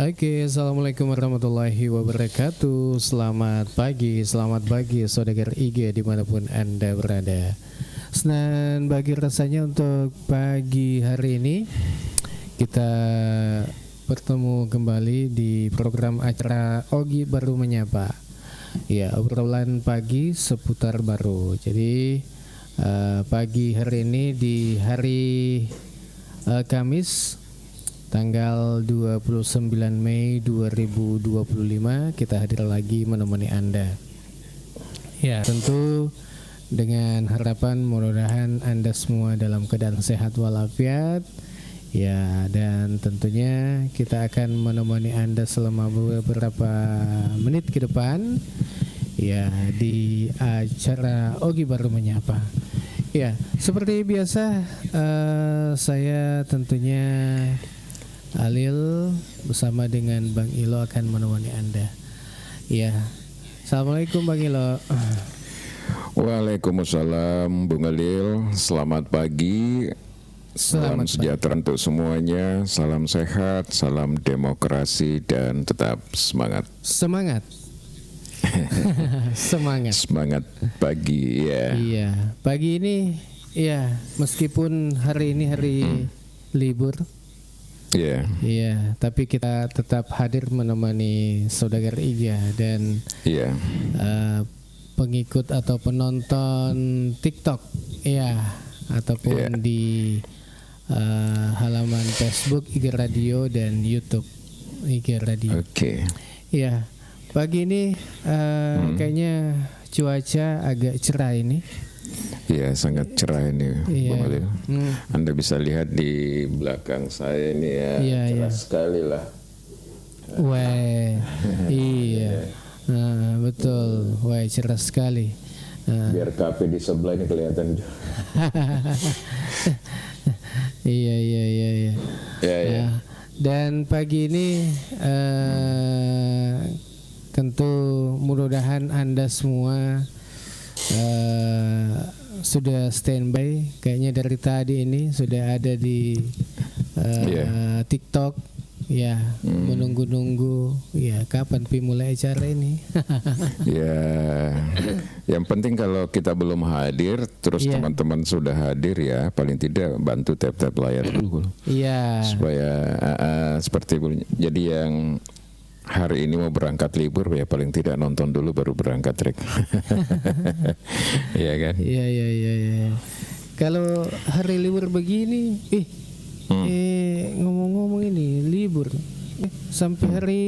Oke, assalamualaikum warahmatullahi wabarakatuh. Selamat pagi saudagar IG dimanapun Anda berada. Senang bagi rasanya untuk pagi hari ini kita bertemu kembali di program acara Ogi Baru Menyapa. Ya, obrolan pagi seputar baru. Jadi pagi hari ini di hari Kamis tanggal 29 Mei 2025 kita hadir lagi menemani Anda. Ya, tentu dengan harapan mudah-mudahan Anda semua dalam keadaan sehat walafiat. Ya, dan tentunya kita akan menemani Anda selama beberapa menit ke depan ya di acara Ogi Baru Menyapa. Ya, seperti biasa saya tentunya Alil bersama dengan Bang Ilo akan menemani Anda. Ya, assalamualaikum Bang Ilo. Waalaikumsalam Bung Alil. Selamat pagi. Salam sejahtera untuk semuanya. Salam sehat, salam demokrasi dan tetap semangat. Semangat. Semangat pagi ya. Iya, pagi ini ya meskipun hari ini hari libur. Iya. Iya, tapi kita tetap hadir menemani saudagar Iga dan pengikut atau penonton TikTok, ya, ataupun di halaman Facebook Iga Radio dan YouTube Iga Radio. Oke. Iya, pagi ini kayaknya cuaca agak cerah ini. Iya, sangat cerah ini, Bung Alil. Anda bisa lihat di belakang saya ini ya, cerah sekali lah. Wah, iya, betul, wah cerah sekali. Biar kafe di sebelah ini kelihatan. Iya. Ya. Dan pagi ini tentu mudah-mudahan Anda semua sudah standby kayaknya dari tadi ini sudah ada di TikTok ya, menunggu-nunggu ya kapan mulai acara ini. Ya, yang penting kalau kita belum hadir terus teman-teman sudah hadir ya, paling tidak bantu tap-tap layar dulu. Iya. Supaya seperti jadi yang hari ini mau berangkat libur ya paling tidak nonton dulu baru berangkat Rek. Iya kan? Iya. Kalau hari libur begini, ngomong-ngomong ini libur sampai hari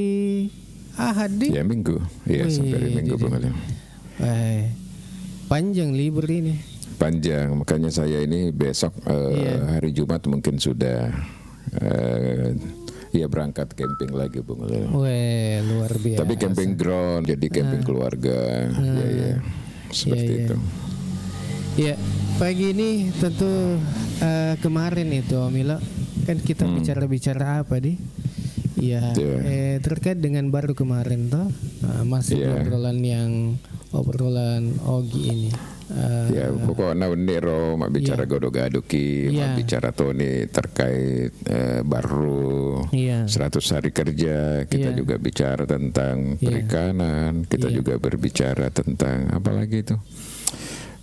Ahad deh. Ya Minggu. Iya sampai hari Minggu Bang Alil. Panjang libur ini. Panjang, makanya saya ini besok hari Jumat mungkin sudah berangkat camping lagi Bung Alil. Weh, luar biasa. Tapi camping ground, jadi camping keluarga. Seperti itu. Ya, pagi ini tentu kemarin itu Om Ilo, kan kita bicara apa di? Ya, terkait dengan baru kemarin toh, masih obrolan Ogi ini. Pokoknya Nero mak bicara godo-gaduki, mak bicara Tony terkait baru 100 hari kerja, kita juga bicara tentang perikanan, kita juga berbicara tentang apa lagi itu.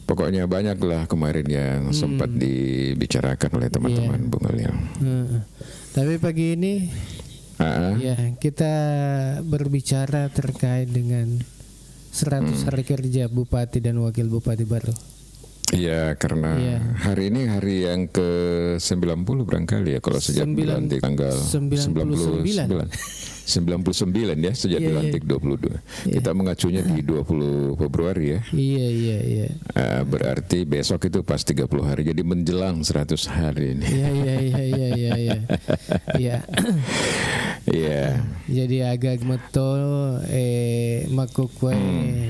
Pokoknya banyaklah kemarin yang sempat dibicarakan oleh teman-teman Bung Alil. Tapi pagi ini kita berbicara terkait dengan 100 hari kerja Bupati dan Wakil Bupati baru. Iya, karena hari ini hari yang ke-90 barangkali ya kalau sejak dilantik tanggal 99 ya sejak dilantik 22. Kita mengacunya di 20 Februari ya. Iya. Berarti besok itu pas 30 hari jadi menjelang 100 hari ini. Iya. Jadi agak meto makukwe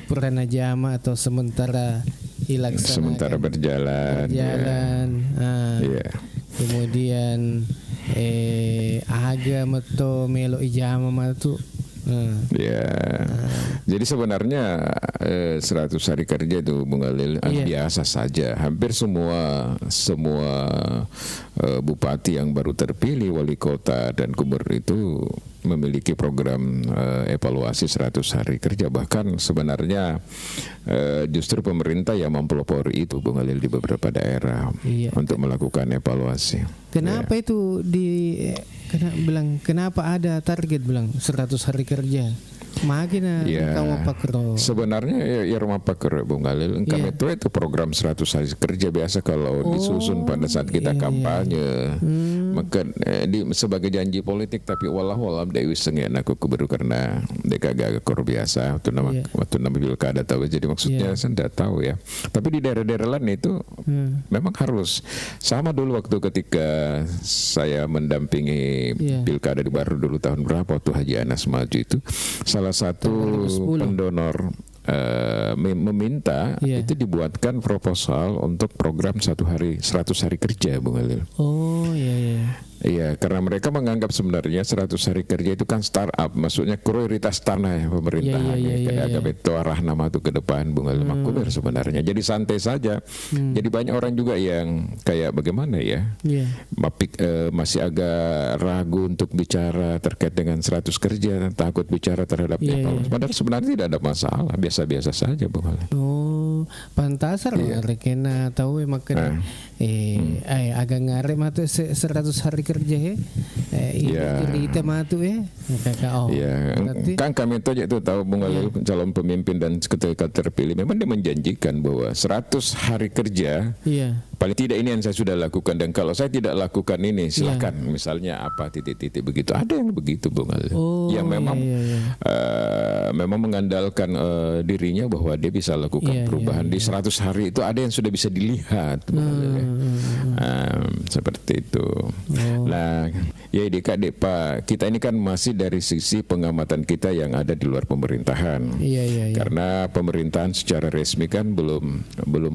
purana jama atau sementara ilaksanakan. Sementara berjalan. Kemudian aga meto melo ijama matu. Jadi sebenarnya 100 hari kerja itu Bung Alil biasa saja. Hampir semua bupati yang baru terpilih wali kota dan gubernur itu memiliki program evaluasi 100 hari kerja. Bahkan sebenarnya justru pemerintah yang mempelopori itu, Bung Halil, di beberapa daerah untuk melakukan evaluasi. Kenapa itu kenapa ada target bilang 100 hari kerja? Makin kamu pakro. Sebenarnya ya rumah pakro, Bung Halil. Kami itu program 100 hari kerja biasa kalau disusun pada saat kita kampanye. Maka sebagai janji politik, tapi walau dewi sengen aku keberu karena deka agak biasa waktu nama pilkada tahu. Jadi maksudnya saya tidak tahu ya. Tapi di daerah-daerah lain itu memang harus sama dulu waktu ketika saya mendampingi pilkada di Baru dulu tahun berapa waktu Haji Anas maju itu. Salah satu pendonor meminta itu dibuatkan proposal untuk program 100 hari kerja, Bung Halil. Oh iya. Iya, karena mereka menganggap sebenarnya 100 hari kerja itu kan startup, maksudnya prioritas tanah pemerintahan. Agak betul arah nama itu ke depan, Bung Halil. Makulir sebenarnya. Jadi santai saja. Jadi banyak orang juga yang kayak bagaimana ya, masih agak ragu untuk bicara terkait dengan 100 kerja, takut bicara terhadap padahal sebenarnya tidak ada masalah, biasa-biasa saja, Bung Halil. Oh, pantasar rekena tahu makan agak ngarep matu 100 hari kerja cerita matu kan kami itu aja tahu Bung Halil, calon pemimpin dan ketika terpilih memang dia menjanjikan bahwa 100 hari kerja paling tidak ini yang saya sudah lakukan, dan kalau saya tidak lakukan ini silakan misalnya apa titik-titik begitu. Ada yang begitu, Bung Halil, yang memang memang mengandalkan dirinya bahwa dia bisa lakukan perubahan di 100 hari itu. Ada yang sudah bisa dilihat, Bung Halil, seperti itu. Nah, ya adik-adik Pak, kita ini kan masih dari sisi pengamatan kita yang ada di luar pemerintahan. Karena pemerintahan secara resmi kan belum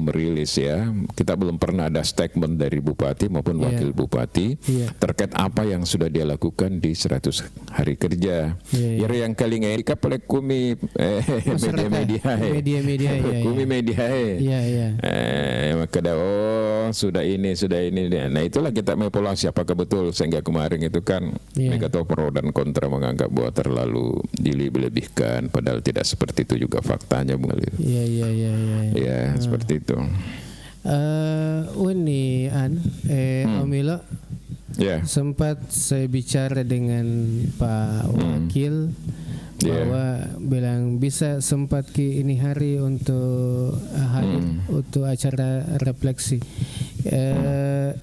merilis ya. Kita belum pernah ada statement dari bupati maupun wakil bupati terkait apa yang sudah dia lakukan di 100 hari kerja. Yang kali ngeri kapal kumi media. Kumi media. Maka sudah ini. Nah, itulah kita mengevaluasi apakah betul, sehingga kemarin itu kan mereka tahu pro dan kontra menganggap bahwa terlalu dilebih-lebihkan, padahal tidak seperti itu juga faktanya, Bung Halil. Iya, seperti itu. Omilo, sempat saya bicara dengan Pak Wakil bahwa bilang bisa sempat ini hari untuk hadir untuk acara refleksi.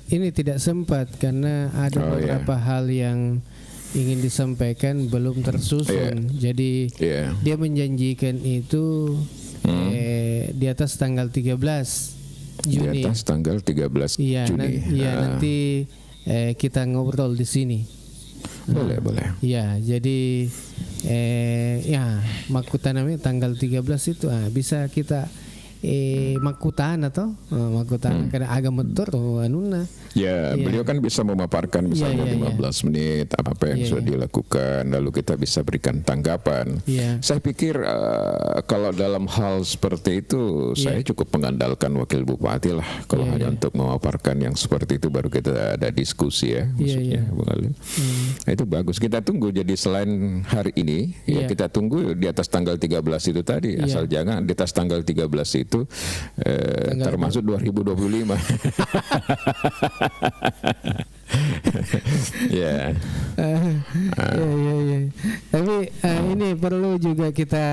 Ini tidak sempat karena ada beberapa hal yang ingin disampaikan belum tersusun. Jadi dia menjanjikan itu di atas tanggal 13 Juni. Di atas tanggal 13 Juni. Nanti kita ngobrol di sini. Boleh. Ya, jadi makutan namanya tanggal 13 itu bisa kita makutan atau karena agak mentor anuna. Beliau kan bisa memaparkan misalnya 15 menit apa yang sudah dilakukan, lalu kita bisa berikan tanggapan. Saya pikir kalau dalam hal seperti itu saya cukup mengandalkan wakil bupati lah. Kalau hanya untuk memaparkan yang seperti itu baru kita ada diskusi ya, maksudnya Bung Halil. Nah, itu bagus. Kita tunggu, jadi selain hari ini kita tunggu di atas tanggal 13 itu tadi. Asal jangan di atas tanggal 13 itu termasuk 2025. Tapi ini perlu juga kita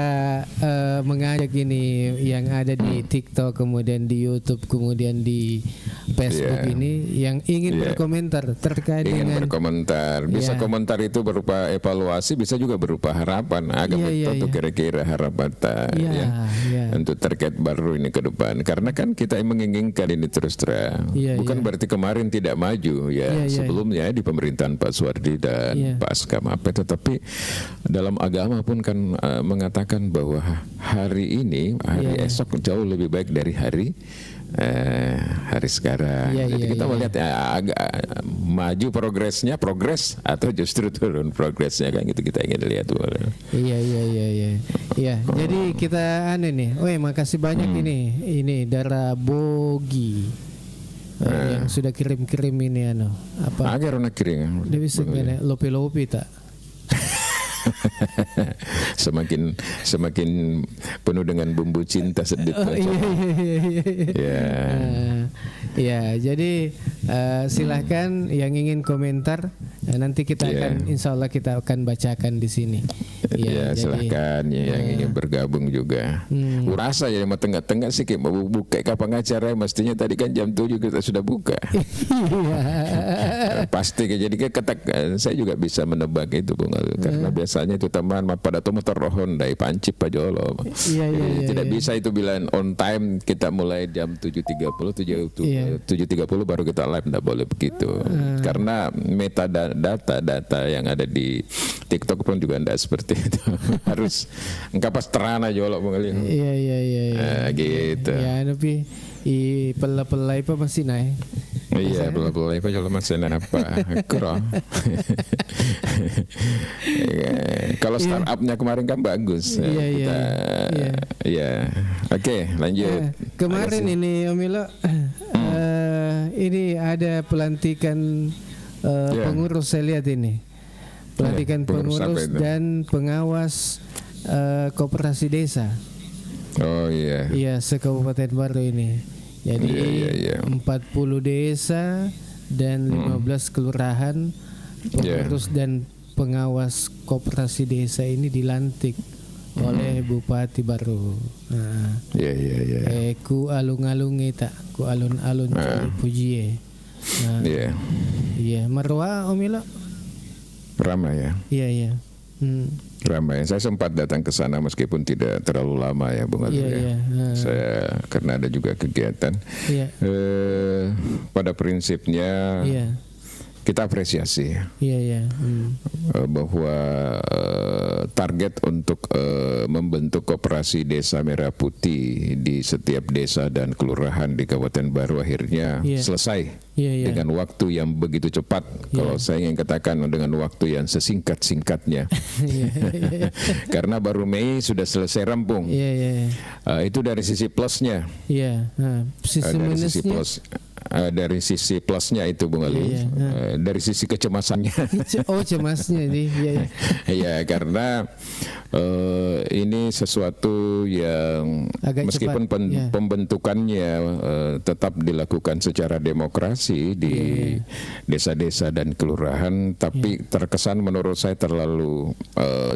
mengajak ini yang ada di TikTok, kemudian di YouTube, kemudian di Facebook ini yang ingin berkomentar terkait dengan berkomentar. Bisa komentar itu berupa evaluasi, bisa juga berupa harapan. Agak betul kira-kira harapan untuk terkait baru ini ke depan. Karena kan kita menginginkan ini terus terang. Bukan berarti kemarin tidak maju sebelumnya di pemerintahan Pak Suwardi dan Pak Askam apa, tetapi dalam agama pun kan mengatakan bahwa hari ini, hari esok jauh lebih baik dari hari sekarang. Jadi kita melihat agak maju progres atau justru turun progresnya, kan gitu kita ingin lihat. Jadi kita makasih banyak ini Dara Bogi. Yang sudah kirim ini apa? Agar nak kirim. Dia bisa kena lopi tak? semakin penuh dengan bumbu cinta sedikit. Ya, jadi silahkan yang ingin komentar, nanti kita akan, insya Allah kita akan bacakan di sini. Ya, silahkan yang ingin bergabung juga. Urasa ya mau tengah-tengah sih kayak mau buka kapan acara, mestinya tadi kan jam 7 kita sudah buka. Pasti jadi saya juga bisa menebak itu Bung Alil, karena biasanya itu teman pada motor rohon dari pancip Pak Jolo. Tidak bisa itu bilang on time kita mulai jam 7.30 baru kita live, tidak boleh begitu. Karena data yang ada di TikTok pun juga tidak seperti itu. Harus engkau pas terana Jolo Bung Alil. Iya. Gitu. Ya, tapi pelai apa masih naik. Iya, pelai apa Jolo masih naik apa? Kurang. Kalau startupnya kemarin kan bagus. Iya. Oke, lanjut. Kemarin ini Om Milo, ini ada pelantikan pengurus, saya lihat ini. Pelantikan pengurus dan pengawas koperasi desa. Oh iya. Iya, se-Kabupaten Baru ini. Jadi 40 desa dan 15 kelurahan pengurus dan pengawas koperasi desa ini dilantik oleh Bupati Baru. Nah, ku alung-alung eta, ku alun-alun pujie. Nah, iya, marwah Om Milo. Ramai ya. Iya. Ramai. Saya sempat datang ke sana meskipun tidak terlalu lama ya Bung Alil. Saya karena ada juga kegiatan. Pada prinsipnya kita apresiasi bahwa target untuk membentuk koperasi Desa Merah Putih di setiap desa dan kelurahan di Kabupaten Baru akhirnya selesai dengan waktu yang begitu cepat. Kalau saya ingin katakan dengan waktu yang sesingkat-singkatnya. Karena baru Mei sudah selesai rampung. Itu dari sisi plusnya. Dari sisi plus. Dari sisi plusnya itu Bung Alil. Dari sisi kecemasannya. Cemasnya nih. Ya, karena ini sesuatu yang agak meskipun pembentukannya tetap dilakukan secara demokrasi di desa-desa dan kelurahan, tapi terkesan menurut saya terlalu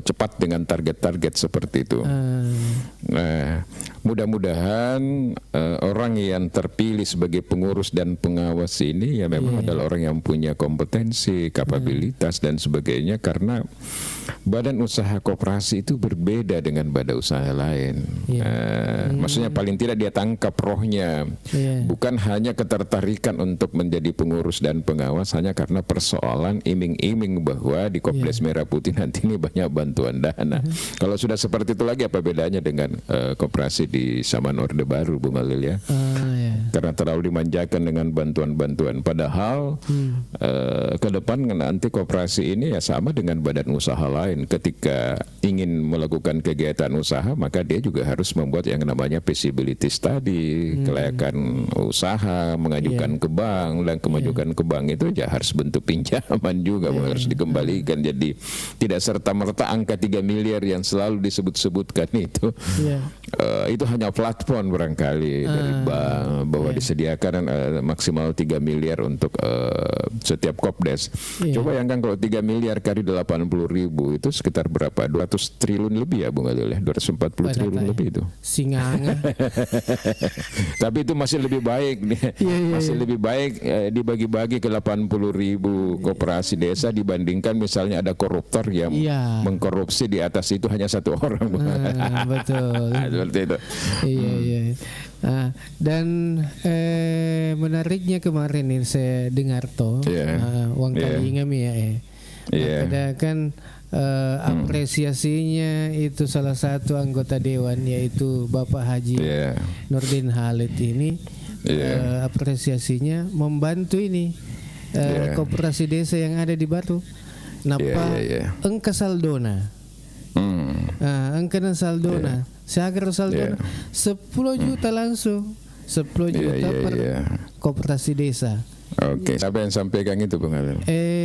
cepat dengan target-target seperti itu. Nah, mudah-mudahan orang yang terpilih sebagai pengurus dan pengawas ini ya memang adalah orang yang punya kompetensi, kapabilitas dan sebagainya, karena badan usaha koperasi itu berbeda dengan badan usaha lain. Maksudnya paling tidak dia tangkap rohnya, bukan hanya ketertarikan untuk menjadi pengurus dan pengawas hanya karena persoalan iming-iming bahwa di Kopdes Merah Putih nanti ini banyak bantuan dana. Kalau sudah seperti itu lagi apa bedanya dengan koperasi di Saman Orde Baru Bung Alil ya? Karena terlalu dimanjakan dengan bantuan-bantuan. Padahal ke depan nanti koperasi ini ya sama dengan badan usaha lain. Ketika ingin melakukan kegiatan usaha, maka dia juga harus membuat yang namanya feasibility study, kelayakan usaha, mengajukan ke bank, dan kemajukan ke bank itu ya harus bentuk pinjaman juga, harus dikembalikan. Jadi tidak serta-merta angka 3 miliar yang selalu disebut-sebutkan itu. Itu hanya platform barangkali dari bank bahwa disediakan maksimal 3 miliar untuk setiap Kopdes. Coba bayangkan kalau 3 miliar kali 80.000 itu sekitar berapa? 200 triliun lebih ya Bung Alil ya? 240 triliun lebih itu. Singanga. Tapi itu masih lebih baik nih. Masih lebih baik dibagi-bagi ke 80.000 koperasi desa dibandingkan misalnya ada koruptor yang mengkorupsi di atas itu hanya satu orang. Betul. Seperti itu. Dan menariknya kemarin nih saya dengar Wang Kali ngami ada kan apresiasinya itu salah satu anggota dewan yaitu Bapak Haji Nurdin Halid ini apresiasinya membantu ini koperasi desa yang ada di Batu. Napa engka saldona. Engka saldona. Seagar saldona 10 juta langsung. 10 juta per koperasi desa. Oke. Siapa yang sampaikan itu Bung Alil?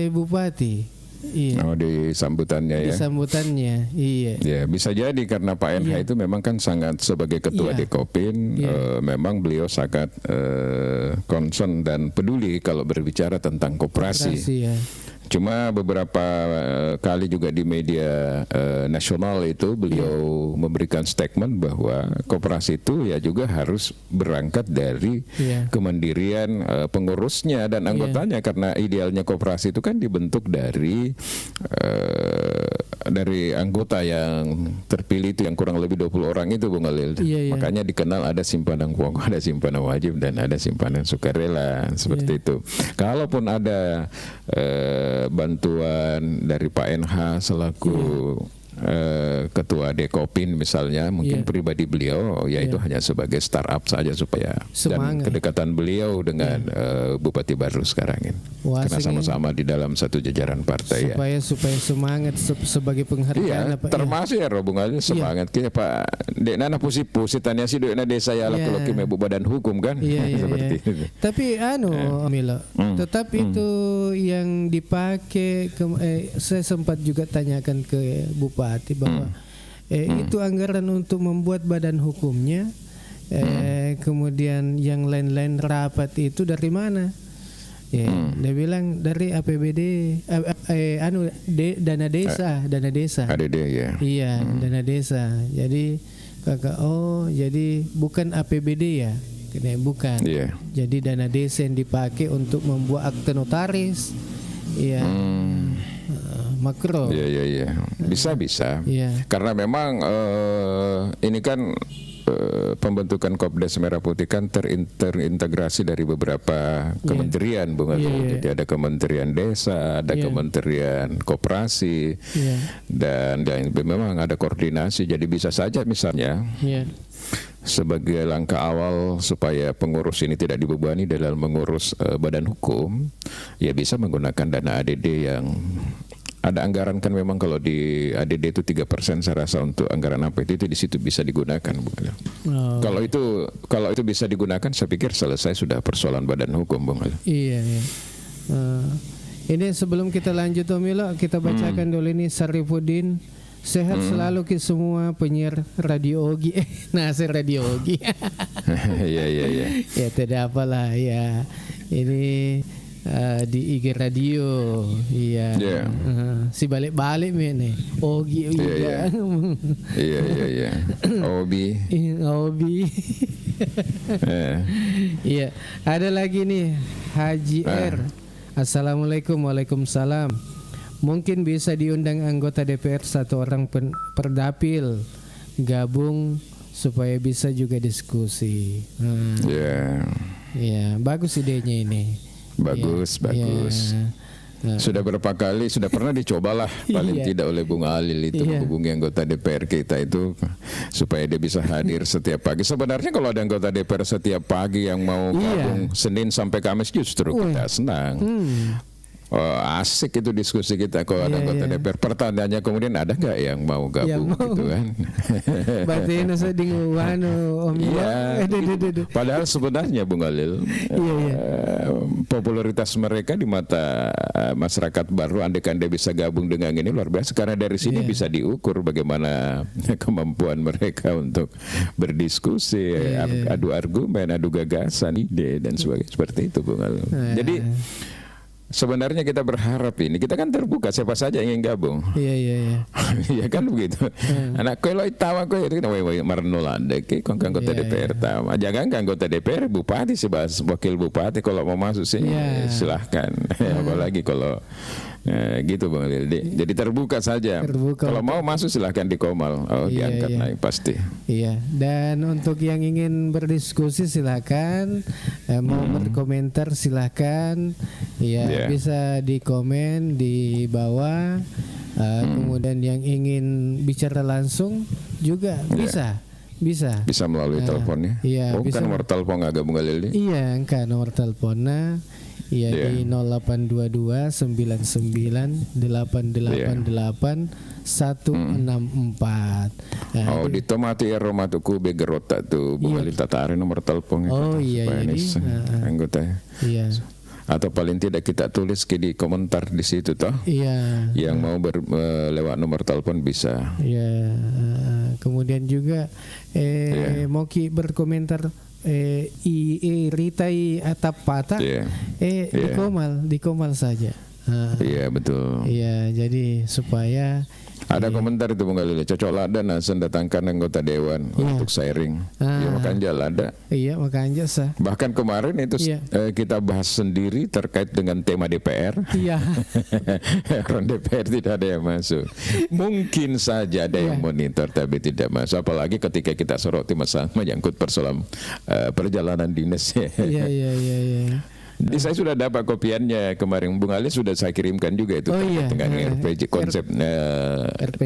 Bupati. Iya. Oh, di sambutannya ya. Di sambutannya, iya. Ya, bisa jadi karena Pak NH itu memang kan sangat sebagai ketua Dekopin, memang beliau sangat concern dan peduli kalau berbicara tentang koperasi. Ya. Cuma beberapa kali juga di media nasional itu beliau memberikan statement bahwa koperasi itu ya juga harus berangkat dari kemandirian pengurusnya dan anggotanya, karena idealnya koperasi itu kan dibentuk dari anggota yang terpilih itu yang kurang lebih 20 orang itu, Bung Khalil. Makanya dikenal ada simpanan pokok, ada simpanan wajib, dan ada simpanan sukarela seperti itu. Kalaupun ada bantuan dari Pak NH selaku ketua Dekopin misalnya, mungkin pribadi beliau yaitu hanya sebagai startup saja supaya dan kedekatan beliau dengan Bupati Baru sekarang ini. Karena sama-sama di dalam satu jajaran partai supaya semangat sebagai penghargaan termasuk ya Bung Ali semangat kita Pak Dek Nana pusi tanya si Dek desa ya laku ibu badan hukum kan seperti itu. Tapi Milo, tetap itu yang dipakai saya sempat juga tanyakan ke Bupati bahwa itu anggaran untuk membuat badan hukumnya, kemudian yang lain-lain rapat itu dari mana? Dia bilang dari APBD, dana desa. ADD ya. Iya, dana desa. Jadi jadi bukan APBD ya? Bukan. Jadi dana desa yang dipakai untuk membuat akte notaris. Iya. Makro. Iya. Bisa. Karena memang ini kan pembentukan Kopdes Merah Putih kan terintegrasi dari beberapa kementerian, Bung Ali. Jadi ada Kementerian Desa, ada Kementerian Koperasi, dan memang ada koordinasi. Jadi bisa saja misalnya sebagai langkah awal supaya pengurus ini tidak dibebani dalam mengurus badan hukum, ya bisa menggunakan dana ADD yang ada anggaran kan memang kalau di ADD itu 3% saya rasa untuk anggaran apa itu di situ bisa digunakan. Kalau itu bisa digunakan saya pikir selesai sudah persoalan badan hukum, Bung Ali. Iya. Ini sebelum kita lanjut Milo, kita bacakan dulu ini Sarifudin. Sehat selalu ke semua penyiar Radio Ogi. Nasir Radio Ogi. Iya. Ya tidak apalah ya. Ini di IG Radio, si balik-balik nih, Ogi iya. Obi. Iya, ada lagi nih Haji R. Assalamualaikum, waalaikumsalam. Mungkin bisa diundang anggota DPR satu orang perdapil gabung supaya bisa juga diskusi. Bagus idenya ini. Bagus. Sudah berapa kali, sudah pernah dicobalah paling tidak oleh Bung Alil itu menghubungi anggota DPR kita itu supaya dia bisa hadir setiap pagi. Sebenarnya kalau ada anggota DPR setiap pagi yang mau gabung Senin sampai Kamis justru kita senang. Asik itu diskusi kita kalau ada anggota DPR. Pertanyaannya kemudian ada nggak yang mau gabung gitu kan? Berarti nasa dinguan Padahal sebenarnya Bung Khalil popularitas mereka di mata masyarakat baru andaikan dia bisa gabung dengan ini luar biasa, karena dari sini bisa diukur bagaimana kemampuan mereka untuk berdiskusi, adu argumen, adu gagasan, ide dan sebagainya seperti itu Bung Khalil. Jadi sebenarnya kita berharap ini, kita kan terbuka siapa saja yang ingin gabung. Iya. Ya kan begitu. Anak kalau tahu aku itu kita marnolande ke anggota DPR tahu. Jangan anggota DPR bupati sih wakil bupati kalau mau masuk sini silahkan. Apalagi kalau gitu Bang Lildi. Jadi terbuka saja. Kalau mau masuk silahkan di Komal. Diangkat naik pasti. Iya. Dan untuk yang ingin berdiskusi silahkan, mau berkomentar silahkan. Bisa di komen di bawah. Kemudian yang ingin bicara langsung juga bisa. Bisa melalui teleponnya. Bukan nomor telepon agak Bung Lildi. Iya, angka nomor teleponnya. Di 0822 99 888 164. Di tomati aromatuku begerota tuh Bung Ali tatarin nomor teleponnya. Jadi anggota. atau paling tidak kita tulis di komentar di situ toh. Iya. Yang mau lewat nomor telepon bisa. Iya. Kemudian juga mau berkomentar ritai atap patah. Di komal saja. Iya betul. Iya, jadi supaya ada komentar itu Bung Galil, cocok lada nasen datangkan anggota dewan untuk sharing. Ya makanya lada. Iya makanya sah. Bahkan kemarin itu kita bahas sendiri terkait dengan tema DPR. Iya. Orang DPR tidak ada yang masuk. Mungkin saja ada yang monitor tapi tidak masuk. Apalagi ketika kita soroti masalah menyangkut persoalan perjalanan dinas. Iya. Jadi saya sudah dapat kopiannya kemarin, Bung Ali sudah saya kirimkan juga itu dengan RPG konsep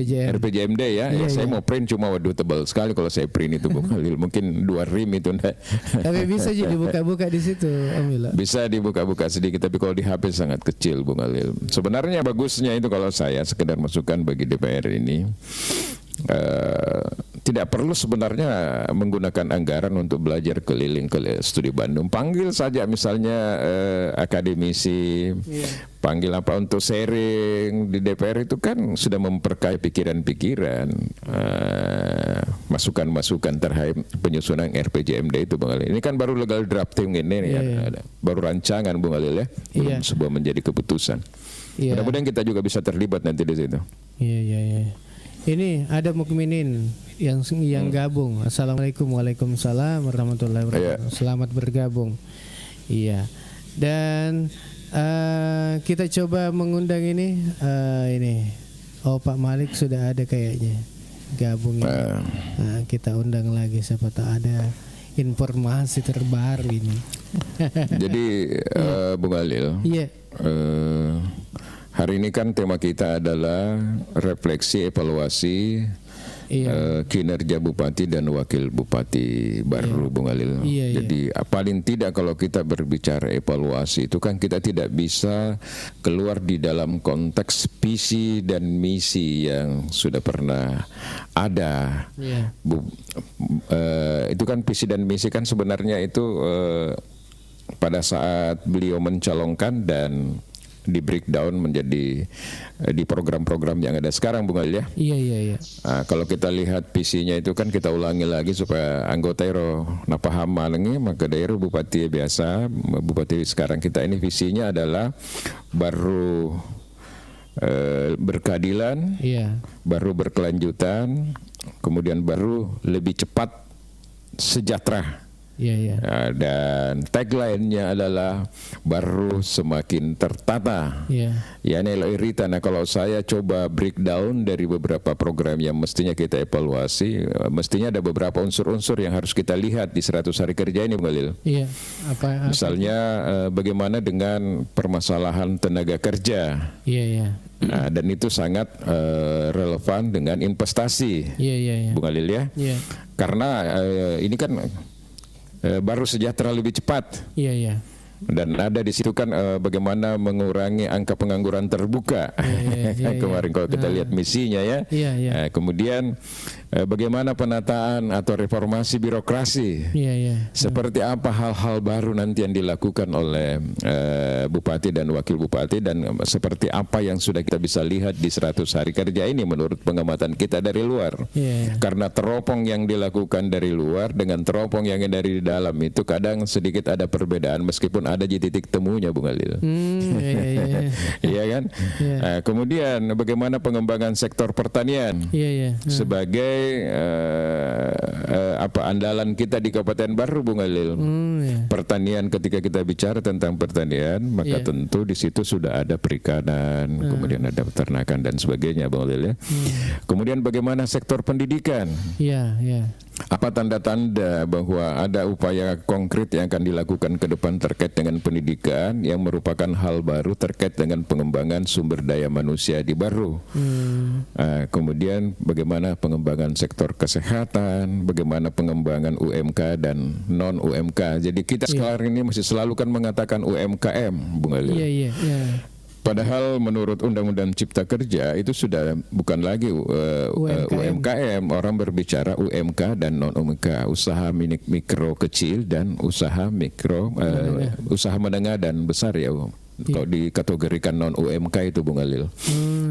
RPJMD ya. Saya mau print cuma waduh tebal sekali kalau saya print itu Bung Ali, mungkin 2 rim itu enggak. Tapi bisa juga dibuka-buka di situ, Amila. Bisa dibuka-buka sedikit, tapi kalau di HP sangat kecil Bung Ali. Sebenarnya bagusnya itu kalau saya sekedar masukan bagi DPR ini. Tidak perlu sebenarnya menggunakan anggaran untuk belajar keliling ke studi Bandung. Panggil saja misalnya akademisi, panggil apa untuk sharing di DPR itu kan sudah memperkaya pikiran-pikiran, masukan-masukan terhadap penyusunan RPJMD itu Bung Ali. Ini kan baru legal drafting ini, baru rancangan Bung Ali ya, belum sebuah menjadi keputusan. Mudah-mudahan kita juga bisa terlibat nanti di situ. Iya. Ini ada mukminin yang gabung. Assalamualaikum, waalaikumsalam warahmatullahi wabarakatuh. Selamat bergabung. Iya. Dan kita coba mengundang ini. Pak Malik sudah ada kayaknya gabung. Kita undang lagi siapa tahu ada informasi terbaru ini. Jadi Bung Alil. Iya. Hari ini kan tema kita adalah refleksi evaluasi kinerja Bupati dan Wakil Bupati baru Bung Alil. Jadi paling tidak kalau kita berbicara evaluasi itu kan kita tidak bisa keluar di dalam konteks visi dan misi yang sudah pernah ada. Itu kan visi dan misi kan sebenarnya itu pada saat beliau mencalonkan dan di breakdown menjadi di program-program yang ada sekarang Bung Ali ya. Iya. Kalau kita lihat visinya itu kan kita ulangi lagi supaya anggota ero napaham malengi maka daerah bupati biasa bupati sekarang kita ini visinya adalah baru berkeadilan, baru berkelanjutan, kemudian baru lebih cepat sejahtera. Dan tagline-nya adalah baru semakin tertata. Ya Irita. Nah kalau saya coba breakdown dari beberapa program yang mestinya kita evaluasi, mestinya ada beberapa unsur-unsur yang harus kita lihat di 100 hari kerja ini, Bung Galil. Misalnya bagaimana dengan permasalahan tenaga kerja. Dan itu sangat relevan dengan investasi, Bung Galil ya. Karena ini kan baru sejahtera lebih cepat. Dan ada di situ kan bagaimana mengurangi angka pengangguran terbuka. Kemarin kalau kita lihat misinya ya. Kemudian bagaimana penataan atau reformasi birokrasi. Seperti apa hal-hal baru nanti yang dilakukan oleh Bupati dan Wakil Bupati dan seperti apa yang sudah kita bisa lihat di 100 hari kerja ini menurut pengamatan kita dari luar. Karena teropong yang dilakukan dari luar dengan teropong yang dari dalam itu kadang sedikit ada perbedaan meskipun ada di titik temunya Bung Alil. Iya kan? Kemudian bagaimana pengembangan sektor pertanian sebagai andalan kita di Kabupaten Baru Bung Alil. Pertanian ketika kita bicara tentang pertanian maka tentu di situ sudah ada perikanan, kemudian ada peternakan dan sebagainya Bung Alil ya. Kemudian bagaimana sektor pendidikan? Apa tanda-tanda bahwa ada upaya konkret yang akan dilakukan ke depan terkait dengan pendidikan yang merupakan hal baru terkait dengan pengembangan sumber daya manusia di Baru. Kemudian bagaimana pengembangan sektor kesehatan, bagaimana pengembangan UMK dan non UMK. Jadi kita sekarang ini masih selalu kan mengatakan UMKM, Bung Ali. Padahal menurut Undang-Undang Cipta Kerja itu sudah bukan lagi UMKM. Orang berbicara UMK dan non UMK, usaha mikro kecil dan usaha mikro usaha menengah dan besar ya. Kalau dikategorikan non UMK itu Bung Alil.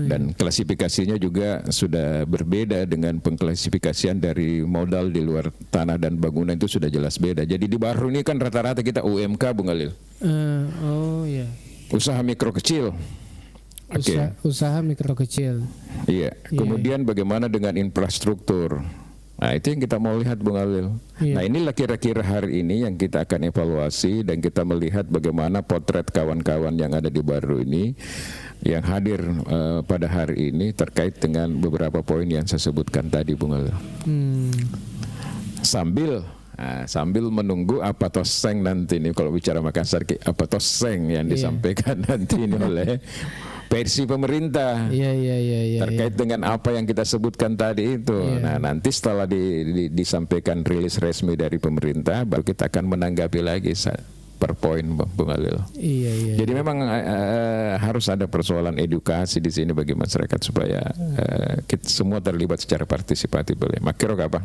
Dan klasifikasinya juga sudah berbeda dengan pengklasifikasian dari modal di luar tanah dan bangunan, itu sudah jelas beda. Jadi di baru ini kan rata-rata kita UMK Bung Alil. Usaha mikro kecil. Usaha mikro kecil. Iya. Kemudian bagaimana dengan infrastruktur? Nah, itu yang kita mau lihat Bung Alil. Nah, inilah kira-kira hari ini yang kita akan evaluasi dan kita melihat bagaimana potret kawan-kawan yang ada di Baru ini yang hadir pada hari ini terkait dengan beberapa poin yang saya sebutkan tadi Bung Alil. Sambil menunggu apa toseng nanti ini, kalau bicara Makassar apa toseng yang disampaikan nanti ini oleh versi pemerintah terkait dengan apa yang kita sebutkan tadi itu. Nah, nanti setelah disampaikan rilis resmi dari pemerintah, baru kita akan menanggapi lagi per poin Bung Alil. Jadi memang harus ada persoalan edukasi di sini bagi masyarakat supaya kita semua terlibat secara partisipatif. Makiro apa?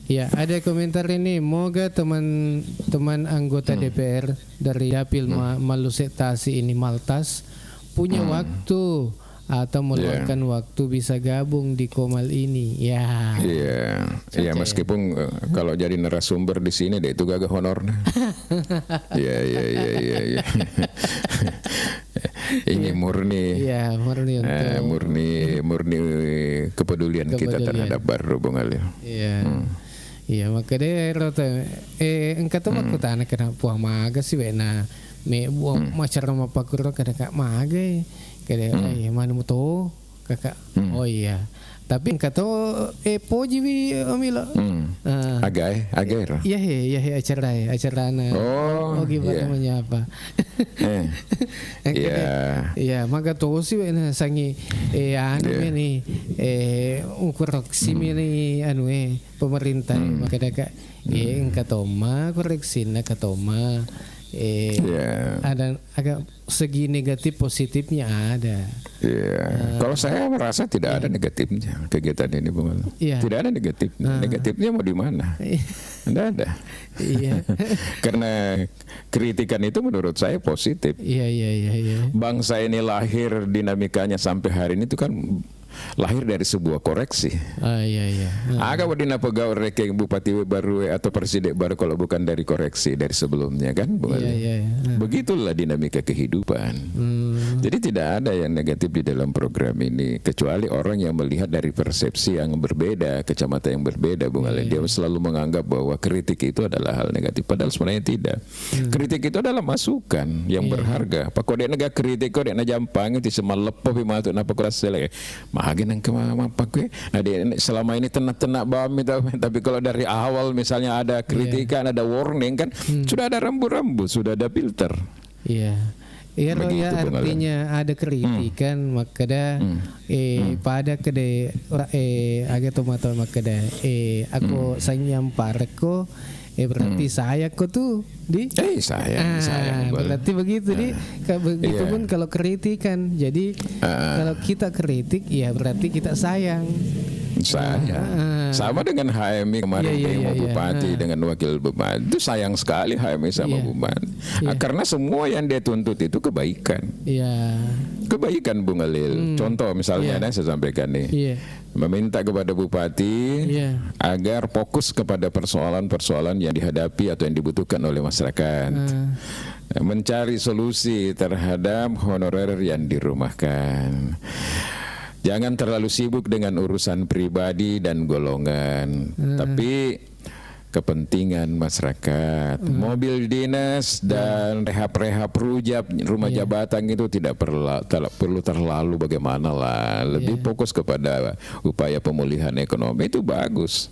Ya, ada komentar ini. Moga teman-teman anggota DPR dari Dapil Malusetasi ini Maltas punya waktu atau meluangkan waktu bisa gabung di Komal ini. Iya, meskipun kalau jadi narasumber di sini deh itu gagah honornya. Iya. Ini murni. Murni kepedulian kita terhadap Baru Bung Alil. Iya, maka dia rata engkau aku tanah kena puah maga sih wena me buang macar sama pakuro kada kak maga kada mana mu to kakak. Oh iya, tapi engkau poji wi omila agai iya acara na gimana menyapa iya maka to sih wena sangi ini koreksi ini pemerintah maka daka katoma koreksi na katoma ada agak segi negatif positifnya ada. Kalau saya merasa tidak ada negatifnya kegiatan ini Bung Alil. Tidak ada negatifnya. Negatifnya mau di mana? Tidak ada. Karena kritikan itu menurut saya positif. Bangsa ini lahir dinamikanya sampai hari ini itu kan lahir dari sebuah koreksi. Agak wadina pegawai reke bupati baru atau presiden baru kalau bukan dari koreksi dari sebelumnya kan. Begitulah dinamika kehidupan. Jadi tidak ada yang negatif di dalam program ini kecuali orang yang melihat dari persepsi yang berbeda, kacamata yang berbeda Bung Alil. Dia selalu menganggap bahwa kritik itu adalah hal negatif, padahal sebenarnya tidak. Kritik itu adalah masukan yang berharga. Pak kode negara kritik kode na jampang itu semalepo pimatu na pakuras selek. Mahagen yang kemampak gue. Nah, selama ini tenak-tenak bami tapi kalau dari awal misalnya ada kritikan, ada warning kan sudah ada rambu-rambu, sudah ada filter. Artinya ada kritikan makada pada kede agak tomato makada aku sanyampar ko berarti saya kok tuh di saya berarti begitu begitu pun kalau kritikan. Jadi kalau kita kritik ya berarti kita sayang. Sama dengan HMI kemarin bupati dengan wakil bupati itu sayang sekali HMI sama bupati karena semua yang dia tuntut itu kebaikan. Kebaikan Bung Alil. Contoh misalnya saya sampaikan nih, meminta kepada bupati agar fokus kepada persoalan-persoalan yang dihadapi atau yang dibutuhkan oleh masyarakat, mencari solusi terhadap honorer yang dirumahkan. Jangan terlalu sibuk dengan urusan pribadi dan golongan, tapi kepentingan masyarakat. Mobil dinas dan rehab-rehab rujab rumah jabatan itu tidak perlu terlalu bagaimana lah. Lebih fokus kepada upaya pemulihan ekonomi itu bagus.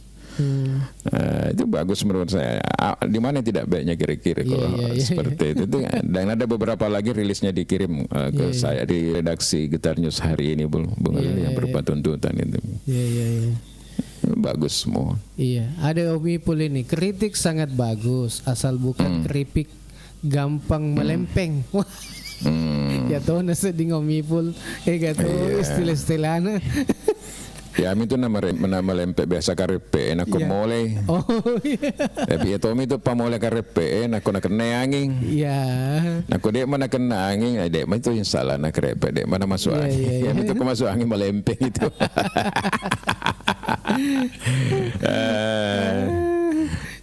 Itu bagus menurut saya. Di mana tidak baiknya kira-kira kalau seperti itu. Dan ada beberapa lagi rilisnya dikirim ke saya di redaksi Getar News hari ini Bung Alil yang berupa tuntutan itu. Bagus semua. Ada Omi Pul ini kritik sangat bagus asal bukan keripik gampang melempeng. Ya tahu nasa di ngomipul gato istilah-istilahnya. Ya kami itu nama lempek biasa karepe nak mulai. Oh iya. Tapi ya Tommy itu pamoleh karepe nak kena angin. Iya. Nak dek mana kena angin, dek mana itu yang salah nak karepe dek mana masuk angin. Ya itu ke masuk angin melempek itu.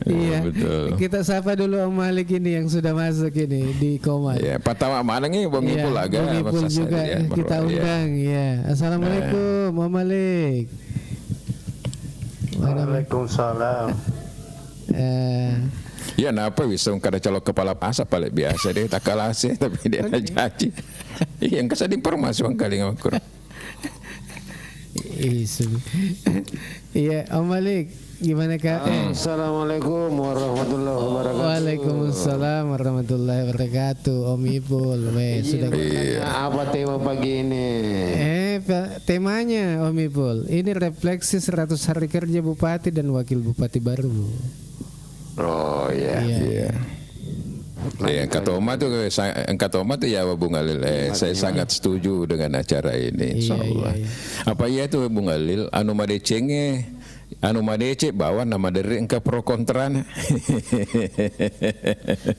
Iya, betul. Kita sapa dulu Om Malik ini yang sudah masuk ini di Komat. Ya, pertama mana nih Bang Ipul agak. Bang Ipul juga ya, kita undang ya. Assalamualaikum Om Malik. Waalaikumsalam. Ya, napa bisa kada calok kepala pasar paling biasa deh tak kalah sih tapi dia nak janji. Yang kasih informasi bang kali ngakur. Iya, Om Malik. Gimana Kak? Assalamualaikum warahmatullahi wabarakatuh. Waalaikumsalam warahmatullahi wabarakatuh. Om Ipul, sudah apa tema pagi ini? Temanya Om Ipul, ini refleksi 100 hari kerja Bupati dan Wakil Bupati baru. Oh iya. Ya, Katoma tuh ya Bung Alil. Saya sangat setuju dengan acara ini. Insyaallah. Apa ya itu Bung Alil? Anu madecenge anu madece bawa nama dari engka pro kontrana.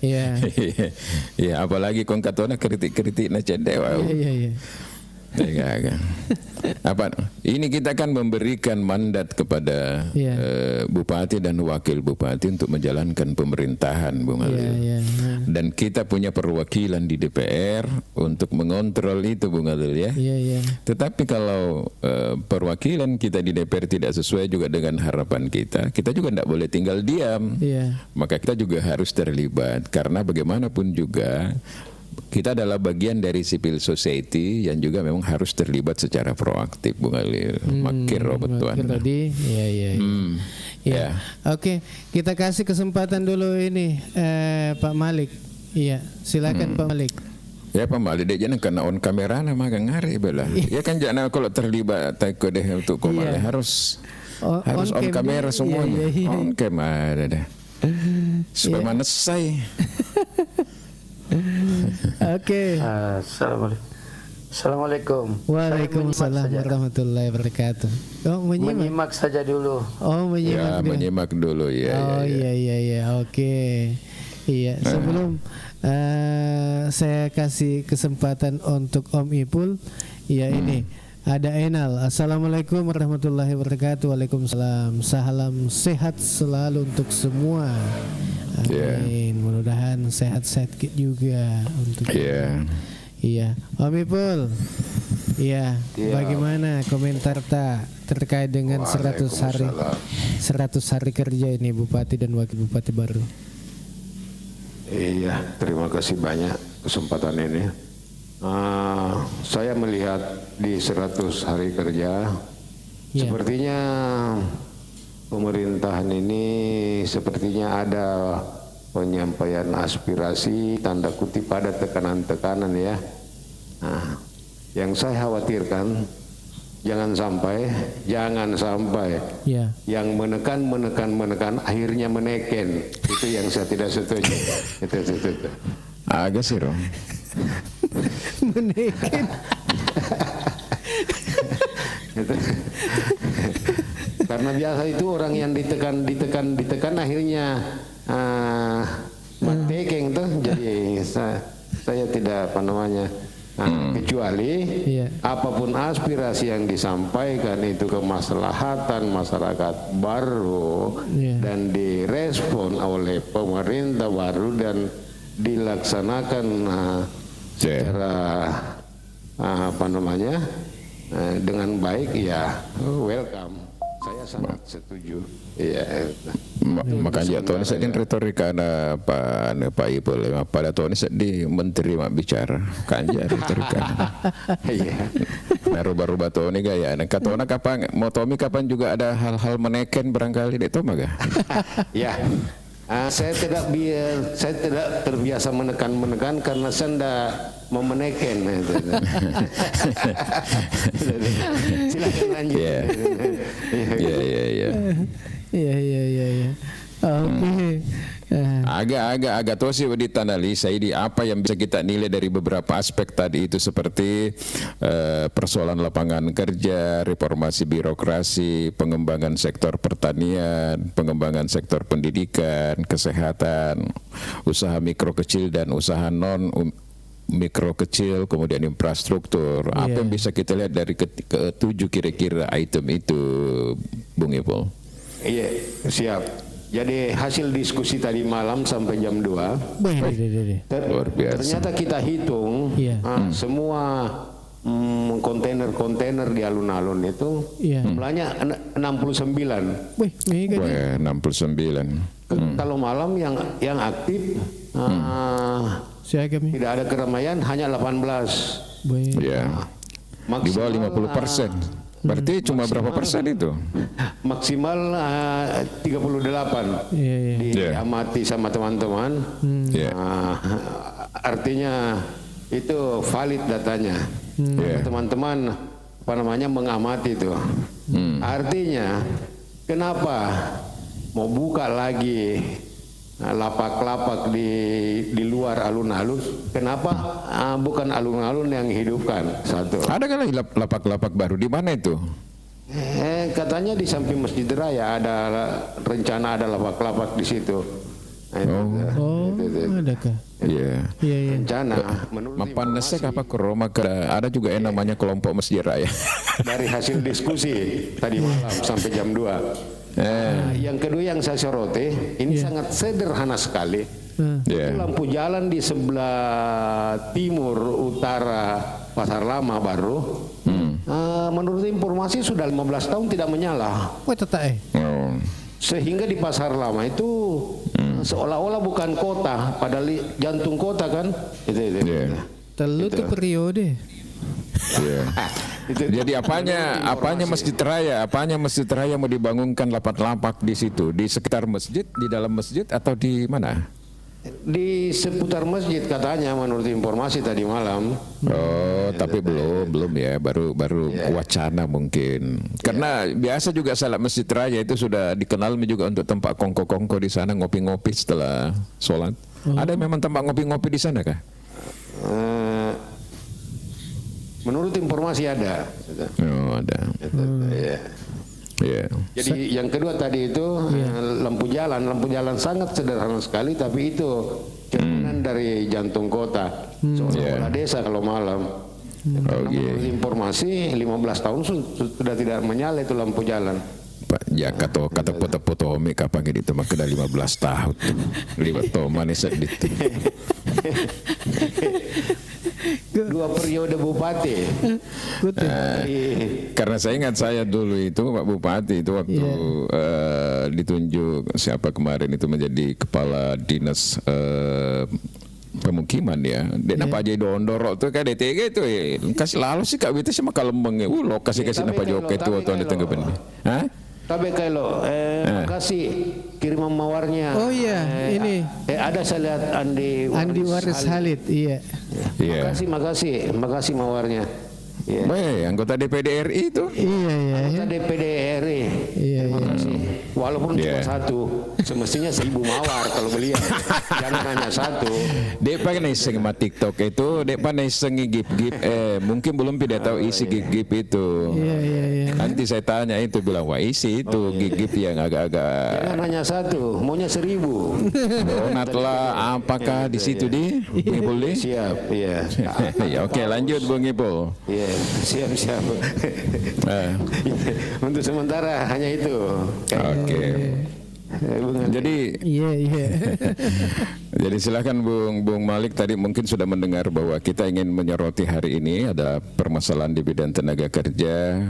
Iya. Ya apalagi kon katona kritik-kritik na cedewa. Iya. Apa ini kita kan memberikan mandat kepada bupati dan wakil bupati untuk menjalankan pemerintahan Bung Alil. Dan kita punya perwakilan di DPR untuk mengontrol itu Bung Alil ya. Tetapi kalau perwakilan kita di DPR tidak sesuai juga dengan harapan kita juga tidak boleh tinggal diam. Maka kita juga harus terlibat karena bagaimanapun juga kita adalah bagian dari civil society yang juga memang harus terlibat secara proaktif Bung Alil. Makir betuan. Iya. Oke, kita kasih kesempatan dulu ini Pak Malik. Iya, silakan Pak Malik. Ya Pak Malik dia jangan kena on kamera nama ngari bela. Ya kan jangan kalau terlibat takut deh untuk komale harus on kamera semuanya. On kamera deh. Supaya mana saya. Oke. Assalamualaikum. Waalaikumsalam warahmatullahi wabarakatuh. Menyimak saja dulu. Menyimak dulu ya. Iya. Oke. Iya. Sebelum saya kasih kesempatan untuk Om Ipul, ini ada Enal. Assalamualaikum warahmatullahi wabarakatuh. Waalaikumsalam. Salam sehat selalu untuk semua. Amin. Mudah-mudahan sehat-sehat juga untuk Iya. Om Ipul. Bagaimana komentar terkait dengan 100 hari kerja ini Bupati dan Wakil Bupati baru? Iya, terima kasih banyak kesempatan ini. Saya melihat di 100 hari kerja sepertinya pemerintahan ini sepertinya ada penyampaian aspirasi tanda kutip pada tekanan-tekanan ya. Yang saya khawatirkan jangan sampai yang menekan akhirnya meneken. Itu yang saya tidak setuju. Itu. Agak sih Rom. Meneken. Karena biasa itu orang yang ditekan akhirnya matekeng tuh. Jadi saya tidak kecuali apapun aspirasi yang disampaikan itu kemaslahatan masyarakat baru dan direspon oleh pemerintah baru dan dilaksanakan secara dengan baik welcome. Saya sangat setuju. Makanya tahun ini sedang retorika na Pak Ipul pada tahun ini sedih menteri mak bicara kanja retorika. Rubah-rubah tahun ini gaya. Dan katona kapan mau Tommy kapan juga ada hal-hal meneken barangkali dek Tom agak. Saya tidak terbiasa menekan karena saya tidak mau meneken. Silakan lanjut. Iya. Oke. Agak tosi di analisa ini apa yang bisa kita nilai dari beberapa aspek tadi itu seperti persoalan lapangan kerja, reformasi birokrasi, pengembangan sektor pertanian, pengembangan sektor pendidikan, kesehatan, usaha mikro kecil dan usaha non mikro kecil, kemudian infrastruktur. Apa yang bisa kita lihat dari ketujuh kira-kira item itu, Bung Ipul? Iya, siap. Jadi hasil diskusi tadi malam sampai jam 2 luar biasa. Ternyata kita hitung semua kontainer di alun-alun itu jumlahnya 69. Wih, 69. Kalau malam yang aktif tidak ada keramaian hanya 18. Di bawah 50%. Berarti cuma berapa persen itu? Maksimal 38 diamati sama teman-teman. Artinya itu valid datanya. Teman-teman mengamati itu. Artinya kenapa mau buka lagi lapak-lapak di luar alun-alun? Kenapa bukan alun-alun yang hidupkan? Satu. Ada kali lapak-lapak baru di mana itu? Katanya di samping Masjid Raya ada rencana ada lapak-lapak di situ. Adakah? Iya. Rencana. Mapan nesek apa ke Roma ada juga yang namanya kelompok Masjid Raya. Dari hasil diskusi tadi malam sampai jam 2. Yang kedua yang saya soroti ini sangat sederhana sekali. Itu lampu jalan di sebelah timur utara Pasar Lama baru. Menurut informasi sudah 15 tahun tidak menyala. Sehingga di Pasar Lama itu seolah-olah bukan kota, padahal jantung kota kan. Terlalu itu periode. Jadi apanya Masjid Raya? Apanya Masjid Raya mau dibangunkan lapak-lapak di situ? Di sekitar masjid, di dalam masjid atau di mana? Di seputar masjid katanya menurut informasi tadi malam. Tapi belum ya, baru wacana mungkin. Karena biasa juga salat Masjid Raya itu sudah dikenal juga untuk tempat kongko-kongko di sana ngopi-ngopi setelah sholat. Ada memang tempat ngopi-ngopi di sana kah? Menurut informasi ada. Ada. Jadi yang kedua tadi itu lampu jalan sangat sederhana sekali, tapi itu cerminan dari jantung kota, seolah-olah desa kalau malam. Menurut informasi 15 tahun sudah tidak menyala itu lampu jalan. Pak kata foto-foto Omik apa gitu maka 15 tahun. Libat to manis itu. 2 periode bupati. Karena saya ingat saya dulu itu Pak Bupati itu waktu ditunjuk siapa kemarin itu menjadi kepala dinas pemukiman ya. Dia napa aja dondorok tuh kayak DTG itu kasih lalu sih Kak Wita sama kalembeng lokasi kasih napa Jokowi itu waktu di tengah benih. Hah? Tapi kalau makasih kiriman mawarnya. Oh iya, ini. Ada saya lihat Andi Waris Halid, iya. Makasih mawarnya. Anggota DPD RI itu. Anggota DPD RI. Terima kasih. Walaupun cuma 1, semestinya 1000 mawar kalau beliau. Jangan hanya 1. Dek pakai iseng sama TikTok itu, dek pakai iseng gip-gip. Mungkin belum tidak tahu isi gip-gip itu. Nanti saya tanya itu bilang wah isi itu gip-gip yang agak-agak. Jangan hanya 1, maunya 1000. Donatlah apakah di situ di? Boleh? Siap, iya. Oke, lanjut Bung Ipul. Siap. Untuk sementara hanya itu. Oke. Jadi jadi silakan Bung Malik tadi mungkin sudah mendengar bahwa kita ingin menyoroti hari ini ada permasalahan di bidang tenaga kerja,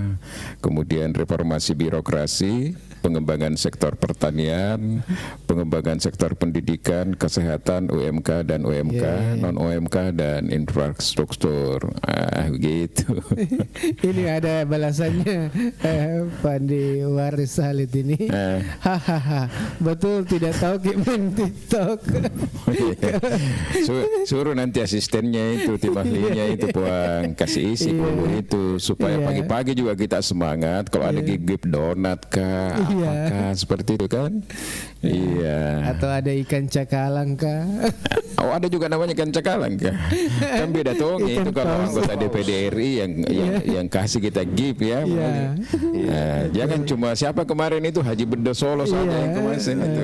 kemudian reformasi birokrasi, pengembangan sektor pertanian, pengembangan sektor pendidikan, kesehatan, UMK dan UMK, non UMK dan infrastruktur. Gitu. Ini ada balasannya Pak Andi Waris Halid ini. Hahaha. Betul tidak tahu main TikTok. Suruh nanti asistennya itu, tim ahlinya itu puang kasih isi dulu itu supaya pagi-pagi juga kita semangat. Kalau ada gigip donat kah, apakah seperti itu kan? Iya. Atau ada ikan cakalang kah? Oh, ada juga namanya ikan cakalang kah? Kan beda tuh itu kalau anggota DPD RI yang kasih kita gift ya. Jangan cuma siapa kemarin itu Haji Bendo Solo saja yang kemarin itu.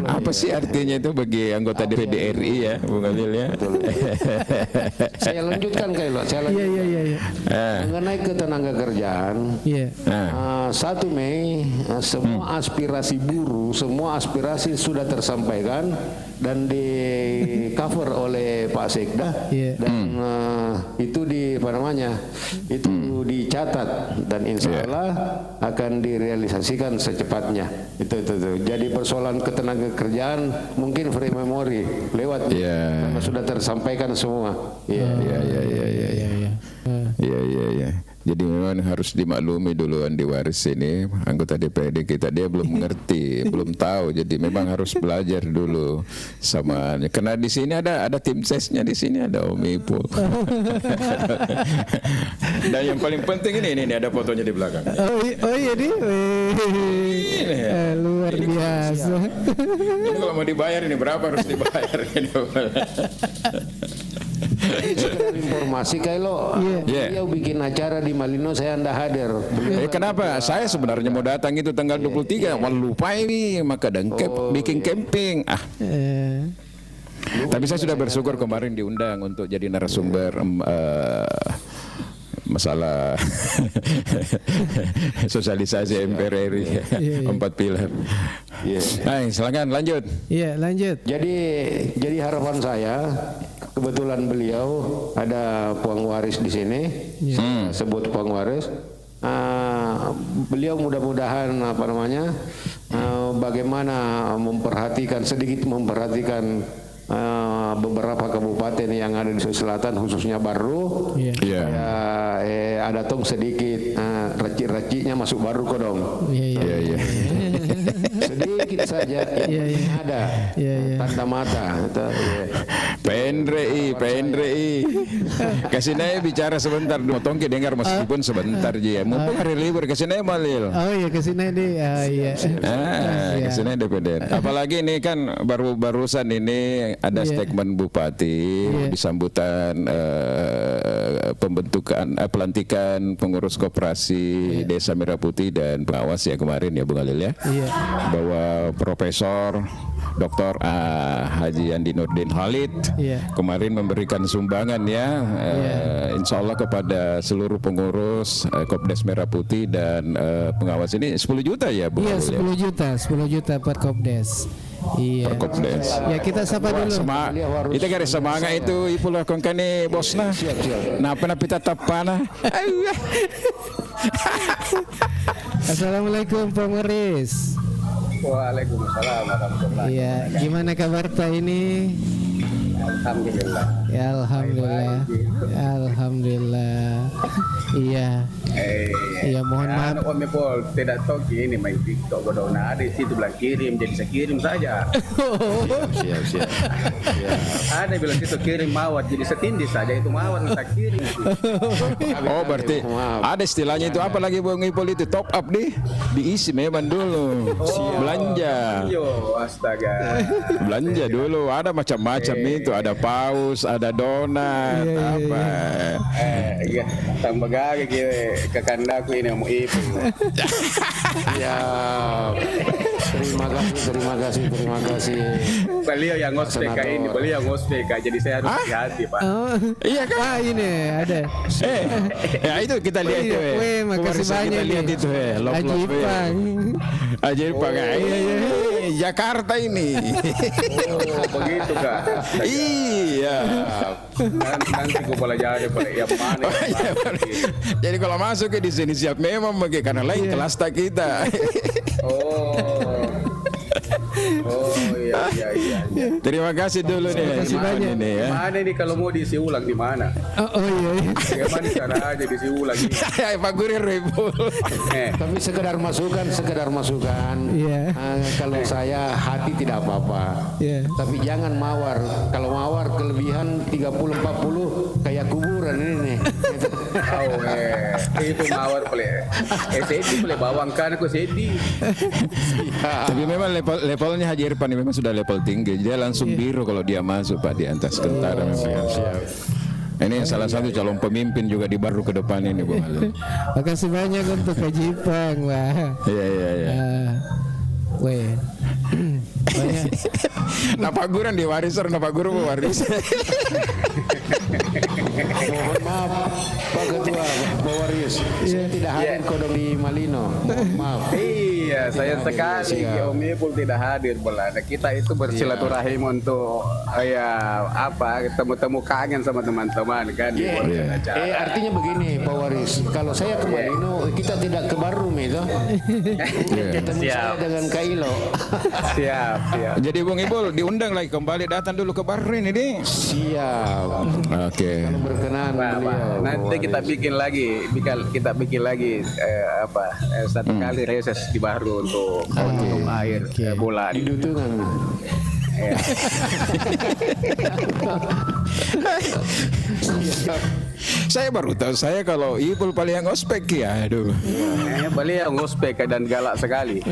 Apa sih artinya itu bagi anggota DPD RI ya, Bung Alil ya? Saya lanjutkan Kailo. Mengenai ketenaga kerjaan. 1 Mei semua aspirasi buruh, semua aspirasi sudah tersampaikan dan di cover oleh Pak Sekda dan itu itu dicatat dan insya Allah akan direalisasikan secepatnya. Itu. Jadi persoalan ketenaga kerjaan mungkin free memory lewat karena sudah tersampaikan semua. Iya. Jadi memang harus dimaklumi duluan di Waris ini anggota DPD kita dia belum mengerti, belum tahu. Jadi memang harus belajar dulu sama. Karena di sini ada tim sesnya di sini ada Om Ipul. Dan yang paling penting ini ada fotonya di belakang. Oh iya nih. Luar biasa. Ini kalau mau dibayar ini berapa harus dibayar ini? Informasi Kailo, beliau bikin acara di Malino, saya anda hadir. Kenapa? Saya sebenarnya mau datang itu tanggal 23, lupa ini maka bikin camping. Tapi saya sudah bersyukur kemarin diundang untuk jadi narasumber masalah sosialisasi MPR RI 4 pilar. Silakan lanjut. Lanjut. Jadi harapan saya, kebetulan beliau ada Puang Waris di sini, sebut Puang Waris. Beliau mudah-mudahan bagaimana sedikit memperhatikan beberapa kabupaten yang ada di Sulawesi Selatan khususnya Baru, ada tong sedikit racik-raciknya masuk Baru kok dong. Sedikit saja ada tanda mata. PNRI. Kasih naik bicara sebentar, Tongki dengar meskipun sebentar aja. Mumpung hari libur kasih naik Malil. Oh iya kasih naik deh. Kasih naik DPD. Apalagi ini kan barusan ini ada statement Bupati di sambutan pelantikan pengurus koperasi Desa Merah Putih dan pengawas ya kemarin ya Bung Alil ya. Bahwa Profesor Dr. Haji Andi Nurdin Halid kemarin memberikan sumbangan insya Allah kepada seluruh pengurus Kopdes Merah Putih dan pengawas ini 10 juta ya Bung Alil. 10 juta per Kopdes. Kopdes. Ya kita sapa dulu. Kita garis semangat itu Ipul kongkane bosna. Napa kita tapana. Assalamualaikum Pak Maris. Waalaikumsalam warahmatullahi. Iya, gimana kabar Pak ini? Alhamdulillah. Ya alhamdulillah. Iya, mohon maaf. Om Ipul tidak tahu ini main TikTok bodona ada di situ bilang kirim, jadi saya kirim saja. Siap. Ada bilang situ kirim mawat, jadi setindih saja itu mawat saya kirim. Oh berarti ada istilahnya itu apa lagi Bung Ipul itu top up diisi memang dulu. Belanja. Astaga. Belanja dulu ada macam-macam itu, ada paus, ada donat, apa. Tambah gagak kekandaku ini mau Ipul. Terima kasih. Beliau yang ngospek ini, beliau ngospek jadi saya harus hati-hati Pak. Iya kan? Ini ada. Ya itu kita lihat itu. Makasih banyak kita lihat itu Ajipang. Jakarta ini. Oh begitu Kak. Iya. Nanti gue boleh jadi yang mana. Jadi kalau masuk ke di sini siap memang karena lain kelas tak kita. Oh iya. Terima kasih dulu nih. Terima kasih banyak. Ini ya. Mana ini kalau mau diisi ulang di mana? Oh iya. Bagaimana cara aja diisi ulang? Pak Kurir Ipul. Tapi sekedar masukan. Iya. Kalau saya hati tidak apa-apa. Iya. Tapi jangan mawar. Kalau mawar kelebihan 30-40 kayak kuburan ini nih. Itu mawar boleh. Sedih boleh bawang kan aku sedih. Tapi memang levelnya Haji Irfan ini memang sudah level tinggi. Dia langsung biru kalau dia masuk Pak di atas tentara. Siap. Ini salah satu calon pemimpin juga di baru ke depan ini Bung Ali. Makasih banyak untuk Haji Ipang. Wah. Iya. Weh. Banyak. Pak Guru diwarisor, Pak Guru mewaris. Mohon maaf Pak Ketua, Pak Waris. Saya tidak hadir kodong di Malino. Mohon maaf. Iya, sayang sekali Om Ipul tidak hadir. Belanda kita itu bersilaturahim untuk temu kangen sama teman-teman kan. Artinya begini Pak Waris, kalau saya ke Malino kita tidak ke Barum itu. Ketemu saya dengan Kailo. Siap. Jadi Bung Ipul diundang lagi kembali datang dulu ke Bahrain ini. Siap. Oke. Kalau berkenan beliau. Nanti kita bikin lagi satu kali reses di Bahru untuk air bulan. Di Dutungan. Saya baru tahu kalau Ipul paling yang ospek ya. Aduh. Paling yang ospek dan galak sekali.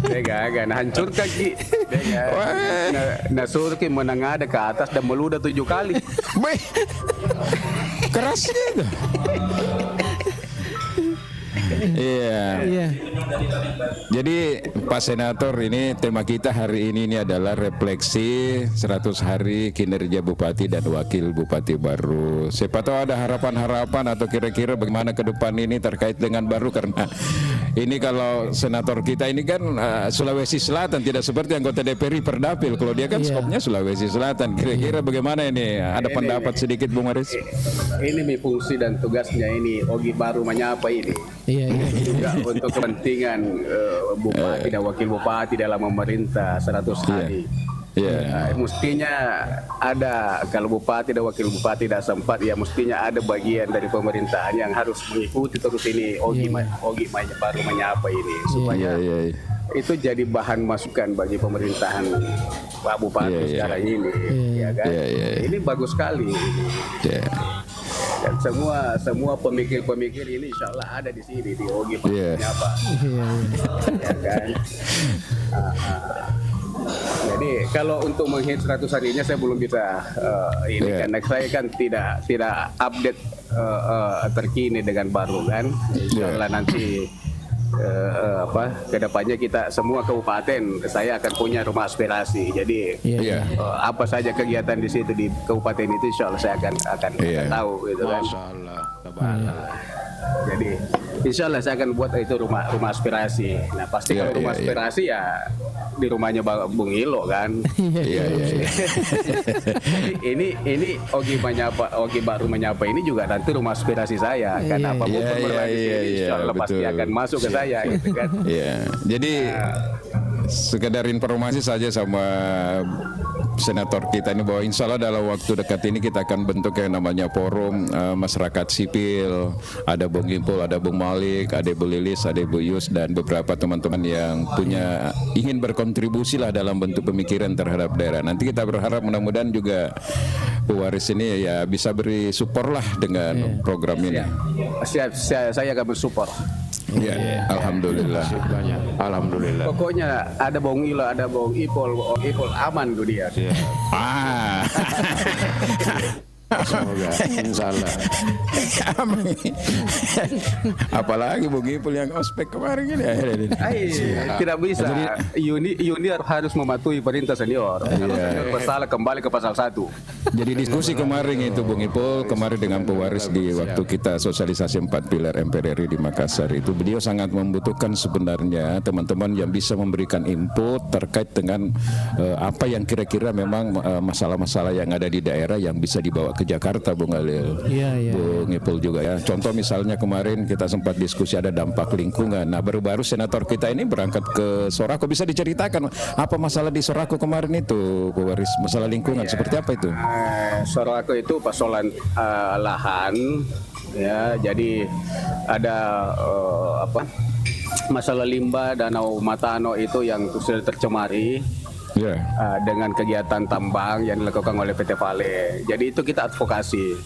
Dia hancurkan Ki. Nah suruh Ki menengah ke atas dan meludah 7 kali. Keras gitu. Iya. Jadi Pak Senator, ini tema kita hari ini adalah refleksi 100 hari kinerja Bupati dan Wakil Bupati baru. Siapa tahu ada harapan-harapan atau kira-kira bagaimana ke depan ini terkait dengan baru, karena ini kalau Senator kita ini kan Sulawesi Selatan, tidak seperti anggota DPR Perdapil. Kalau dia kan skopnya Sulawesi Selatan. Kira-kira bagaimana ini? Ada pendapat sedikit Bung Waris? Ini fungsi dan tugasnya ini Ogi baru menyapa ini. Iya. Juga untuk kepentingan Bupati dan Wakil Bupati dalam memerintah 100 hari. Mestinya ada, kalau Bupati dan Wakil Bupati tidak sempat, ya mestinya ada bagian dari pemerintahan yang harus mengikuti terus ini Ogi baru menyapa ini supaya itu jadi bahan masukan bagi pemerintahan Pak Bupati sekarang ini. Ini bagus sekali. Dan semua pemikir-pemikir ini insya Allah ada di sini di Ogi menyapa. Ya kan? Jadi kalau untuk menghitung 100 harinya saya belum bisa karena saya kan tidak update terkini dengan baru kan. Insyaallah nanti kedepannya kita semua kabupaten saya akan punya rumah aspirasi. Jadi apa saja kegiatan di situ di kabupaten itu insyaallah saya akan tahu gitu kan. Jadi insyaallah saya akan buat itu rumah aspirasi. Nah pasti kalau rumah aspirasi ya di rumahnya Bung Ilo kan. Ini Ogi baru menyapa ini juga nanti rumah aspirasi saya. Karena apapun insyaallah pasti akan masuk ke saya gitu kan. Jadi sekedar informasi saja sama Senator kita ini bahwa insya Allah dalam waktu dekat ini kita akan bentuk yang namanya forum masyarakat sipil. Ada Bung Ipul, ada Bung Malik, ada Bu Lilis, ada Bu Yus, dan beberapa teman-teman yang ingin berkontribusi lah dalam bentuk pemikiran terhadap daerah. Nanti kita berharap mudah-mudahan juga Bu Waris ini ya bisa beri support lah dengan program ini. Saya akan bersupport. Alhamdulillah. Alhamdulillah. Pokoknya ada Bung Ilo, ada Bung Ipul aman tuh dia. Semoga insyaallah. Apalagi Bung Ipul yang ospek kemarin ini. Tidak bisa. Junior harus mematuhi perintah senior. Kalau senior bersalah kembali ke pasal 1. Jadi diskusi kemarin itu Bung Ipul kemarin dengan pewaris di waktu kita sosialisasi 4 pilar MPRRI di Makassar itu, beliau sangat membutuhkan sebenarnya teman-teman yang bisa memberikan input terkait dengan apa yang kira-kira memang masalah-masalah yang ada di daerah yang bisa dibawa ke ke Jakarta, Bung Alil. Iya. Bung Ipul juga ya. Contoh misalnya kemarin kita sempat diskusi ada dampak lingkungan. Nah, baru-baru senator kita ini berangkat ke Sorako. Bisa diceritakan apa masalah di Sorako kemarin itu, Pak Waris? Masalah lingkungan seperti apa itu? Sorako itu persoalan lahan, ya. Jadi ada masalah limbah Danau Matano itu yang sudah tercemari. Dengan kegiatan tambang yang dilakukan oleh PT Vale. Jadi itu kita advokasi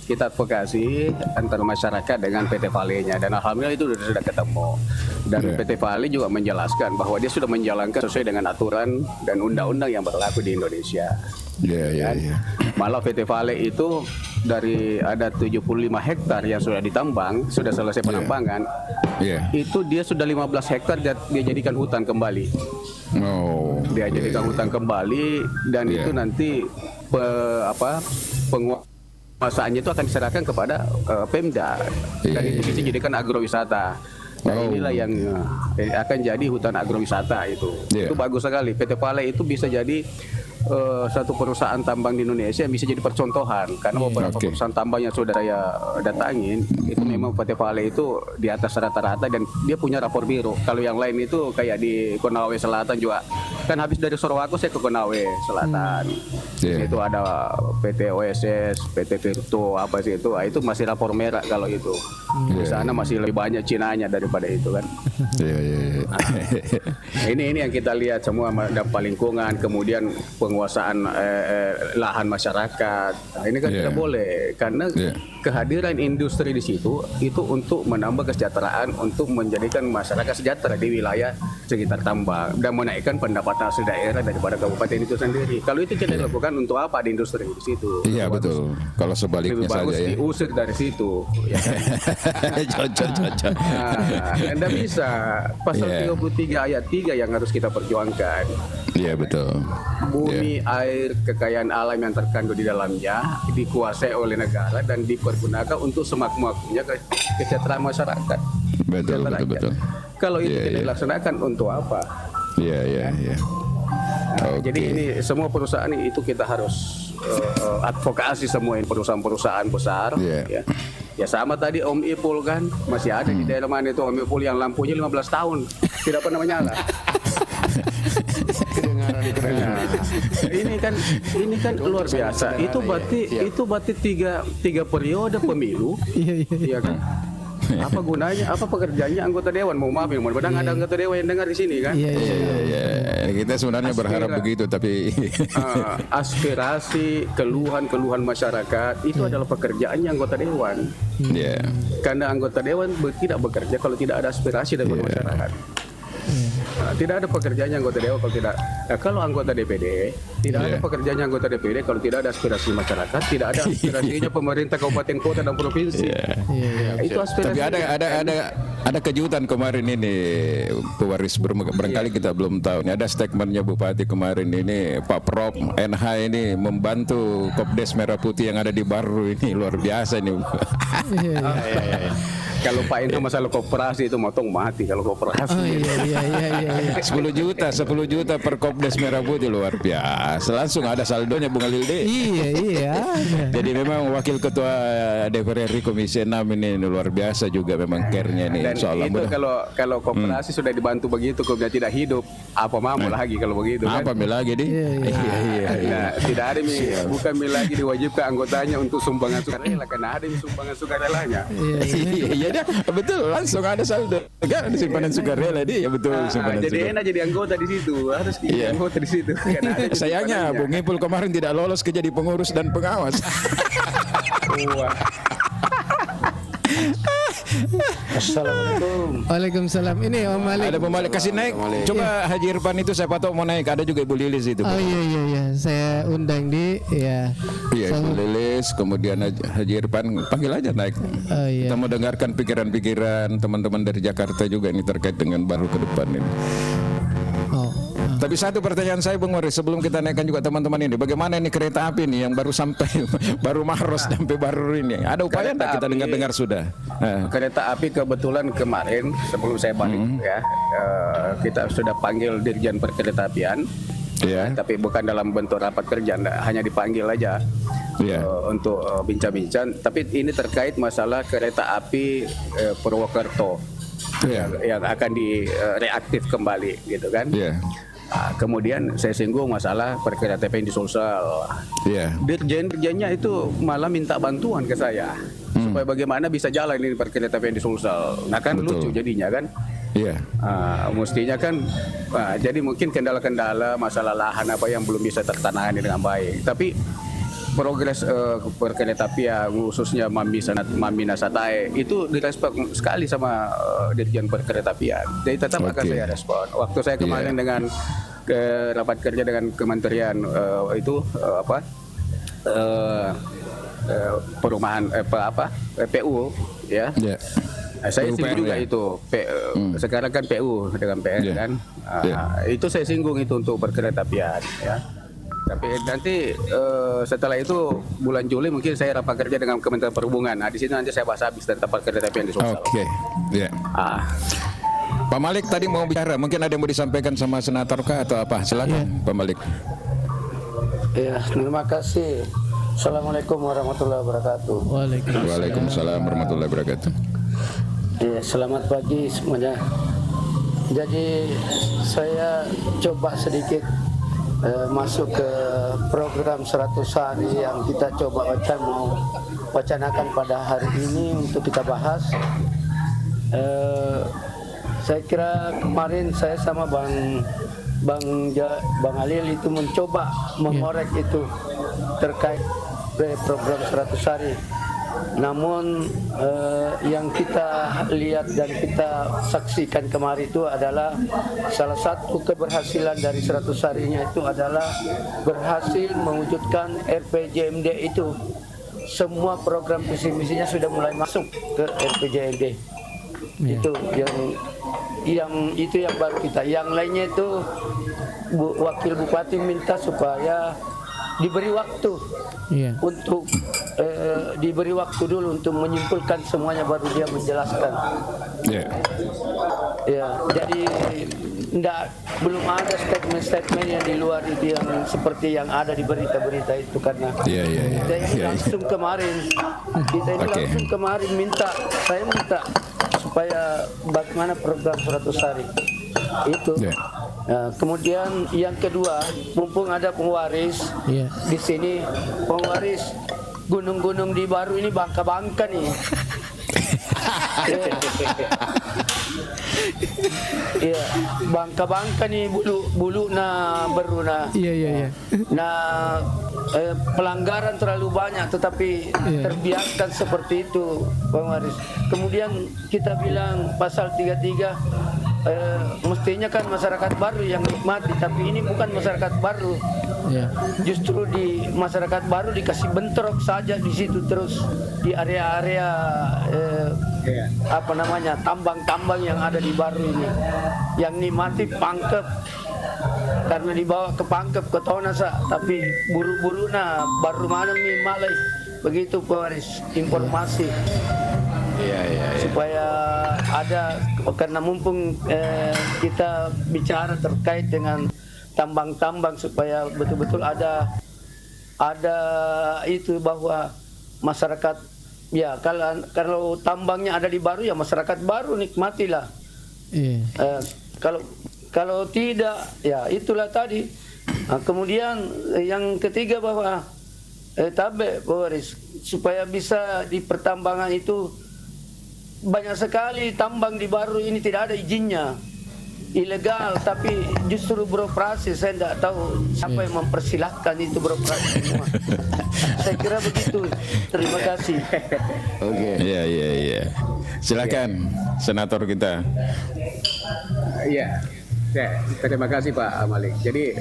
antara masyarakat dengan PT Vale-nya, dan alhamdulillah itu sudah ketemu. Dan PT Vale juga menjelaskan bahwa dia sudah menjalankan sesuai dengan aturan dan undang-undang yang berlaku di Indonesia. Malah PT Vale itu dari ada 75 hektar yang sudah ditambang, sudah selesai penambangan, itu dia sudah 15 hektar dia jadikan hutan kembali. Dia jadikan hutan kembali, dan itu nanti penguasaannya itu akan diserahkan kepada Pemda, dan itu bisa dijadikan agrowisata. Nah, inilah yang akan jadi hutan agrowisata itu. Itu bagus sekali. PT Vale itu bisa jadi satu perusahaan tambang di Indonesia yang bisa jadi percontohan, karena beberapa perusahaan tambang yang sudah saya datangin itu memang PT Vale itu di atas rata-rata, dan dia punya rapor biru. Kalau yang lain itu kayak di Konawe Selatan juga, kan habis dari Sorowako saya ke Konawe Selatan, itu ada PT OSS, PT Virtu apa sih itu masih rapor merah kalau itu. Di sana masih lebih banyak Cinanya daripada itu kan. Ini yang kita lihat semua, dampak lingkungan, kemudian penguasaan lahan masyarakat. Nah, ini kan tidak boleh, karena kehadiran industri di situ itu untuk menambah kesejahteraan, untuk menjadikan masyarakat sejahtera di wilayah sekitar tambang dan menaikkan pendapatan asli daerah daripada kabupaten itu sendiri. Kalau itu tidak dilakukan, untuk apa di industri di situ? Iya, betul. Kalau sebaliknya saja ya. Diusir dari situ, ya kan? Cocok. Anda bisa pasal 33 ayat 3 yang harus kita perjuangkan. Iya, betul. Bumi, air, kekayaan alam yang terkandung di dalamnya dikuasai oleh negara dan dipergunakan untuk semakmur-makmurnya kesejahteraan masyarakat. Betul. Kalau itu tidak dilaksanakan, untuk apa? Jadi ini semua perusahaan itu kita harus advokasi semua perusahaan-perusahaan besar. Ya sama tadi Om Ipul kan masih ada di daerah mana itu Om Ipul yang lampunya 15 tahun tidak pernah menyala. Ini kan luar biasa. Itu berarti tiga periode pemilu. Iya kan? Apa gunanya? Apa pekerjaannya anggota dewan? Mau maafin, mudah-mudahan ada anggota dewan yang dengar di sini kan? Iya. Kita sebenarnya berharap begitu, tapi aspirasi, keluhan masyarakat itu adalah pekerjaannya anggota dewan. Karena anggota dewan tidak bekerja kalau tidak ada aspirasi dari masyarakat. Tidak ada pekerjaannya anggota dewan kalau tidak. Kalau anggota DPD tidak ada pekerjaannya anggota DPD kalau tidak ada aspirasi masyarakat, tidak ada aspirasinya pemerintah kabupaten kota dan provinsi. Itu aspirasi. Tapi ada kejutan kemarin ini, Pak Waris, barangkali kita belum tahu. Ini ada statementnya Bupati kemarin ini, Pak Prof NH ini membantu Kopdes Merah Putih yang ada di Baru ini, luar biasa ini. Kalau Pak Inha masalah koperasi itu motong mati kalau koperasi. 10 juta per Kopdes Merah Putih, luar biasa. Langsung ada saldonya Bung Alilde. Iya. Jadi memang Wakil Ketua DPR RI Komisi 6 ini luar biasa juga memang care-nya nih. Dan itu kalau koperasi sudah dibantu begitu, kemudian tidak hidup, apa mau lagi kalau begitu kan? Apa lagi nih? Nah, tidak ada bukan lagi diwajibkan anggotanya untuk sumbangan sukarela, karena ada sumbangan sukarelanya. Iya, betul, langsung ada saldo. Kan ada simpanan sukarela dia, betul. Jadi enak jadi anggota di situ, harus jadi anggota di situ. Sayangnya Bung Ipul kemarin tidak lolos ke jadi pengurus dan pengawas. Assalamualaikum. Waalaikumsalam. Ini Om Malik. Ada Om Malik, kasih naik. Coba Haji Irfan itu saya patut mau naik. Ada juga Ibu Lilis itu. Oh iya. Saya undang di Ibu Lilis, kemudian Haji Irfan, panggil aja naik. Kita mau dengarkan pikiran-pikiran teman-teman dari Jakarta juga ini terkait dengan Baru ke depan ini. Tapi satu pertanyaan saya Bung Waris, sebelum kita naikkan juga teman-teman ini, bagaimana ini kereta api nih yang baru sampai, baru Maros sampai Baru ini, ada upaya enggak kita dengar sudah? Kereta api kebetulan kemarin sebelum saya balik kita sudah panggil Dirjen Perkeretaapian, tapi bukan dalam bentuk rapat kerja, hanya dipanggil aja. untuk bincang-bincang. Tapi ini terkait masalah kereta api Purwokerto yang akan direaktif kembali, gitu kan? Kemudian saya singgung masalah perkeretaapian di Sulsel. Dirjen-dirjennya itu malah minta bantuan ke saya supaya bagaimana bisa jalan ini perkeretaapian di Sulsel. Nah kan lucu jadinya kan. Mestinya kan, jadi mungkin kendala-kendala masalah lahan apa yang belum bisa tertangani dengan baik. Tapi progres perkeretaapian khususnya Mambi Nasatae itu direspon sekali sama Dirjen Perkeretaapian. Jadi tetap akan saya respon. Waktu saya kemarin dengan rapat kerja dengan Kementerian perumahan PU ya. Saya singgung juga itu. Sekarang kan PU dengan PR kan. Itu saya singgung itu untuk perkeretaapian ya. Tapi nanti setelah itu bulan Juli mungkin saya rapat kerja dengan Kementerian Perhubungan. Nah di sini nanti saya bahas habis tentang perkeretaapian di Sulsel. Pak Malik tadi mau bicara, mungkin ada yang mau disampaikan sama senator kah atau apa? Silakan Pak Malik. Ya, terima kasih. Assalamualaikum warahmatullahi wabarakatuh. Waalaikumsalam warahmatullahi wabarakatuh. Ya, selamat pagi semuanya. Jadi saya coba sedikit masuk ke program 100 hari yang kita coba mau wacanakan pada hari ini untuk kita bahas. Saya kira kemarin saya sama Bang Alil itu mencoba mengorek itu terkait program 100 hari. Namun yang kita lihat dan kita saksikan kemarin itu adalah salah satu keberhasilan dari 100 harinya itu adalah berhasil mewujudkan RPJMD itu. Semua program visi misinya sudah mulai masuk ke RPJMD. Itu yang baru kita. Yang lainnya itu Wakil Bupati minta supaya diberi waktu untuk diberi waktu dulu untuk menyimpulkan semuanya baru dia menjelaskan. Jadi belum ada statement-statement yang di luar itu yang seperti yang ada di berita-berita itu karena kita ini langsung kemarin langsung kemarin saya minta supaya bagaimana program 100 hari itu. Kemudian yang kedua, mumpung ada pengwaris di sini, pengwaris gunung-gunung di Baru ini bangka-bangka nih. Bangka-bangka nih bulu na beruna. Nah, pelanggaran terlalu banyak, tetapi terbiarkan seperti itu, pengwaris. Kemudian kita bilang pasal 33. Mestinya kan masyarakat baru yang nikmati, tapi ini bukan masyarakat baru. Justru di masyarakat baru dikasih bentrok saja di situ terus di area-area tambang-tambang yang ada di Baru ini. Yang nikmati Pangkep karena dibawa ke Pangkep ke Tonasa, tapi buru-buru baru mana nih malai begitu pewaris informasi. Supaya ada, karena mumpung kita bicara terkait dengan tambang-tambang supaya betul-betul ada itu bahwa masyarakat kalau tambangnya ada di Baru ya masyarakat Baru nikmatilah. Kalau tidak ya itulah tadi. Kemudian yang ketiga bahwa Boris supaya bisa di pertambangan itu banyak sekali tambang di Baru ini tidak ada izinnya, ilegal, tapi justru beroperasi. Saya tidak tahu siapa yang mempersilahkan itu beroperasi semua. Saya kira begitu. Terima kasih. Silakan senator kita. Terima kasih Pak Malik. Jadi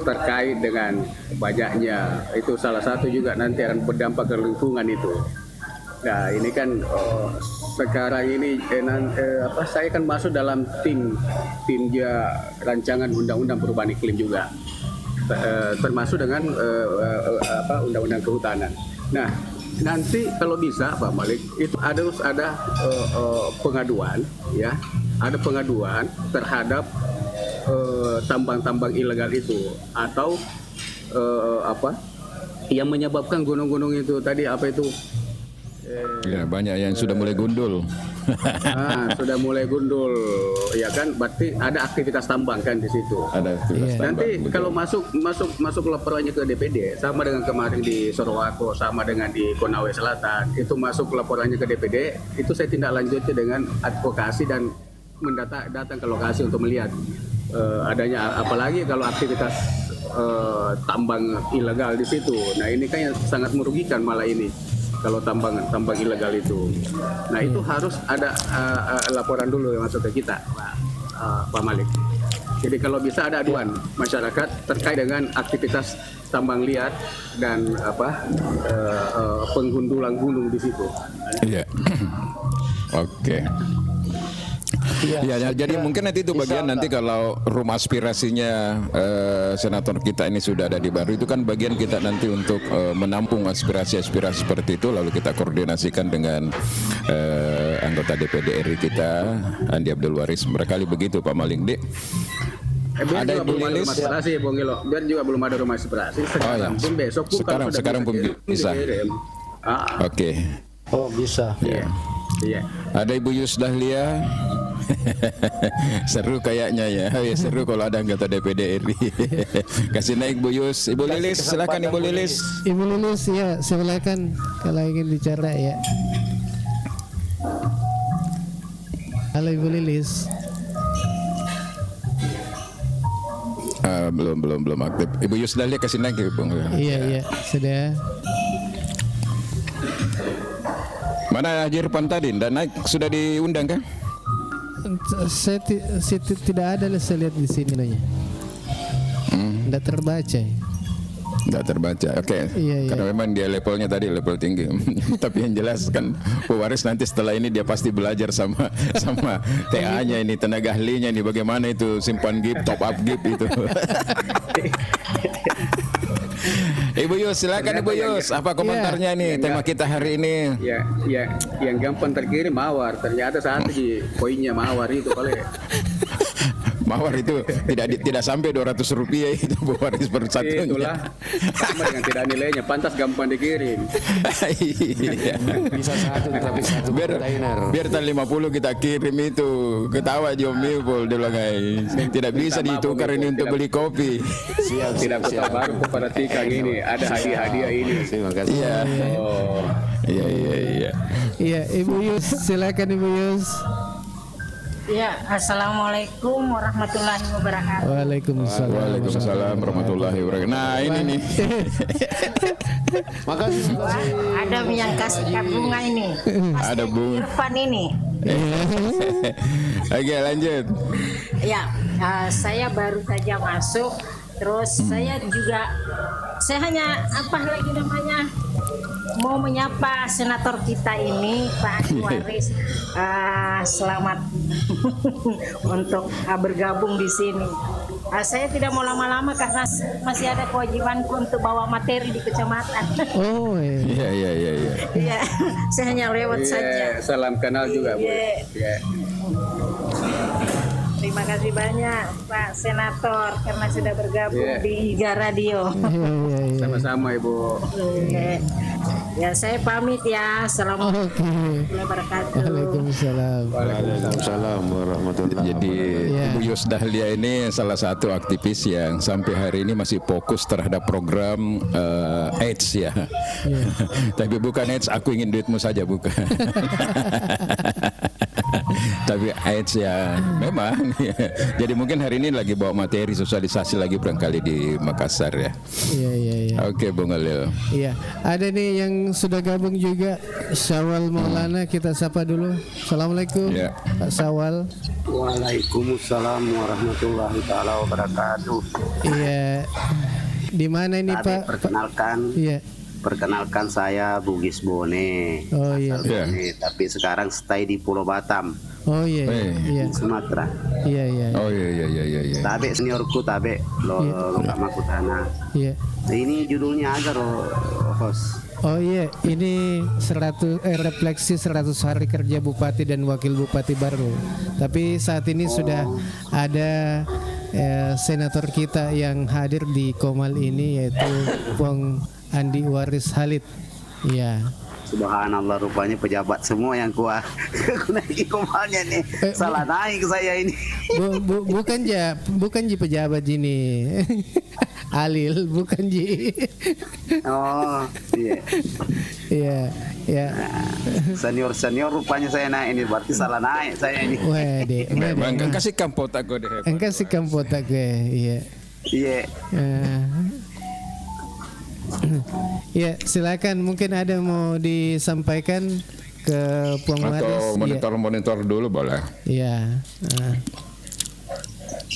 terkait dengan banyaknya itu salah satu juga nanti akan berdampak ke lingkungan itu. Nah ini kan sekarang ini saya kan masuk dalam tim rancangan undang-undang perubahan iklim juga, termasuk dengan undang-undang kehutanan. Nah nanti kalau bisa Pak Malik itu harus ada pengaduan ada pengaduan terhadap tambang-tambang ilegal itu atau yang menyebabkan gunung-gunung itu tadi apa itu? Ya, banyak yang sudah mulai gundul. Sudah mulai gundul, ya kan? Berarti ada aktivitas tambang kan di situ. Ada aktivitas tambang. Nanti kalau masuk laporannya ke DPD, sama dengan kemarin di Sorowako, sama dengan di Konawe Selatan, itu masuk laporannya ke DPD, itu saya tindak lanjuti dengan advokasi dan datang ke lokasi untuk melihat adanya, apalagi kalau aktivitas tambang ilegal di situ. Nah ini kan yang sangat merugikan malah ini. Kalau tambang ilegal itu, nah itu harus ada laporan dulu yang masuk ke kita, Pak Malik. Jadi kalau bisa ada aduan masyarakat terkait dengan aktivitas tambang liar dan penggundulan gunung di situ. Iya. Oke. Ya, jadi mungkin nanti itu bagian nanti kalau room aspirasinya senator kita ini sudah ada di Baru, itu kan bagian kita nanti untuk menampung aspirasi-aspirasi seperti itu, lalu kita koordinasikan dengan anggota DPD RI kita Andi Abdul Waris, berkali begitu Pak Malingdi. Ada Ibu Lilis. Biar juga belum ada rumah aspirasi. Sekarang pun bisa. Oke. Oh bisa. Iya. Ada Ibu Yus Dahlia. Seru kayaknya ya. Seru kalau ada anggota DPD RI. Kasih naik Bu Yus. Ibu Lilis, silakan Ibu Lilis. Ibu Lilis ya, silakan kalau ingin bicara ya. Halo Ibu Lilis. Belum aktif. Ibu Yus Dahlia kasih naik Bung. Iya, sudah. Mana Haji Irfan tadi? Dan naik sudah diundang kan? Saya tidak ada, saya lihat di sini nanya. Tidak terbaca. Tidak terbaca. Oke. Iya. Karena memang dia levelnya tadi level tinggi. Tapi yang jelas kan Pak Waris nanti setelah ini dia pasti belajar sama TA-nya ini, tenaga ahlinya ini, bagaimana itu simpan GIP, top up GIP itu. Ibu Yus, silakan Ibu Yus. Apa komentarnya nih tema kita hari ini? Ya, yang gampang terkirim mawar. Ternyata saat ini poinnya mawar itu boleh. Mawar itu tidak sampai 200 rupiah itu Bu Waris per satunya. Itulah sama dengan tidak nilainya, pantas gampang dikirim. Iya. Bisa tapi satu biar tahun 50 kita kirim itu. Ketawa Jomi Pul dia bilang tidak bisa ditukar ini untuk beli kopi. Tidak sabar kepada Tikang ini, ada hadiah ini. Terima kasih. Iya. Iya. Iya, Ibu Yus, silakan Ibu Yus. Ya, assalamualaikum warahmatullahi wabarakatuh. Waalaikumsalam warahmatullahi wabarakatuh. Nah ini nih. Makasih. Ada yang kasih bunga ini. Ada bunga. Irfan ini. Oke, lanjut. Ya, saya baru saja masuk. Terus saya hanya mau menyapa senator kita ini Pak Andi Waris, selamat untuk bergabung di sini. Saya tidak mau lama-lama karena masih ada kewajibanku untuk bawa materi di kecamatan. Oh iya. Iya, saya hanya lewat saja. Salam kenal juga Bu. Terima kasih banyak Pak Senator karena sudah bergabung di IGA Radio. Sama-sama Ibu. Ya saya pamit ya. Assalamualaikum warahmatullahi wabarakatuh. Waalaikumsalam warahmatullahi wabarakatuh. Jadi Ibu Yus Dahlia ini salah satu aktivis yang sampai hari ini masih fokus terhadap program AIDS ya. Tapi bukan AIDS aku ingin duitmu saja, bukan. Tapi AIDS ya memang. Jadi mungkin hari ini lagi bawa materi sosialisasi lagi barangkali di Makassar ya. Iya. Oke Bung Alil. Iya, ada nih yang sudah gabung juga, Syawal Maulana, kita sapa dulu. Assalamualaikum Pak Syawal. Waalaikumsalam warahmatullahi taala wabarakatuh. Iya. Di mana ini Pak? Perkenalkan saya Bugis Bone. Oh iya. Tapi sekarang stay di Pulau Batam. Oh iya. Sumatera. Iya. Oh iya. Tabe seniorku tabe lo kamaku tanah. Iya. Ini judulnya aja host. Oh iya, ini refleksi 100 hari kerja Bupati dan Wakil Bupati baru. Tapi saat ini sudah ada senator kita yang hadir di Komal ini, yaitu Bung Andi Waris Halid. Iya. Subhanallah, rupanya pejabat semua yang kuat naik komalnya nih. Salah naik saya ini. Bukan ji pejabat ini. Alil, bukan ji. Oh, iya. Iya, ya. Senior rupanya saya naik ini, berarti salah naik saya ini. Wede. Engkau kasih kampota gue deh. Engkau kasih kampota gue, iya. Iya. Ya, silakan, mungkin ada mau disampaikan ke Puang Waris atau monitor dulu boleh. Iya.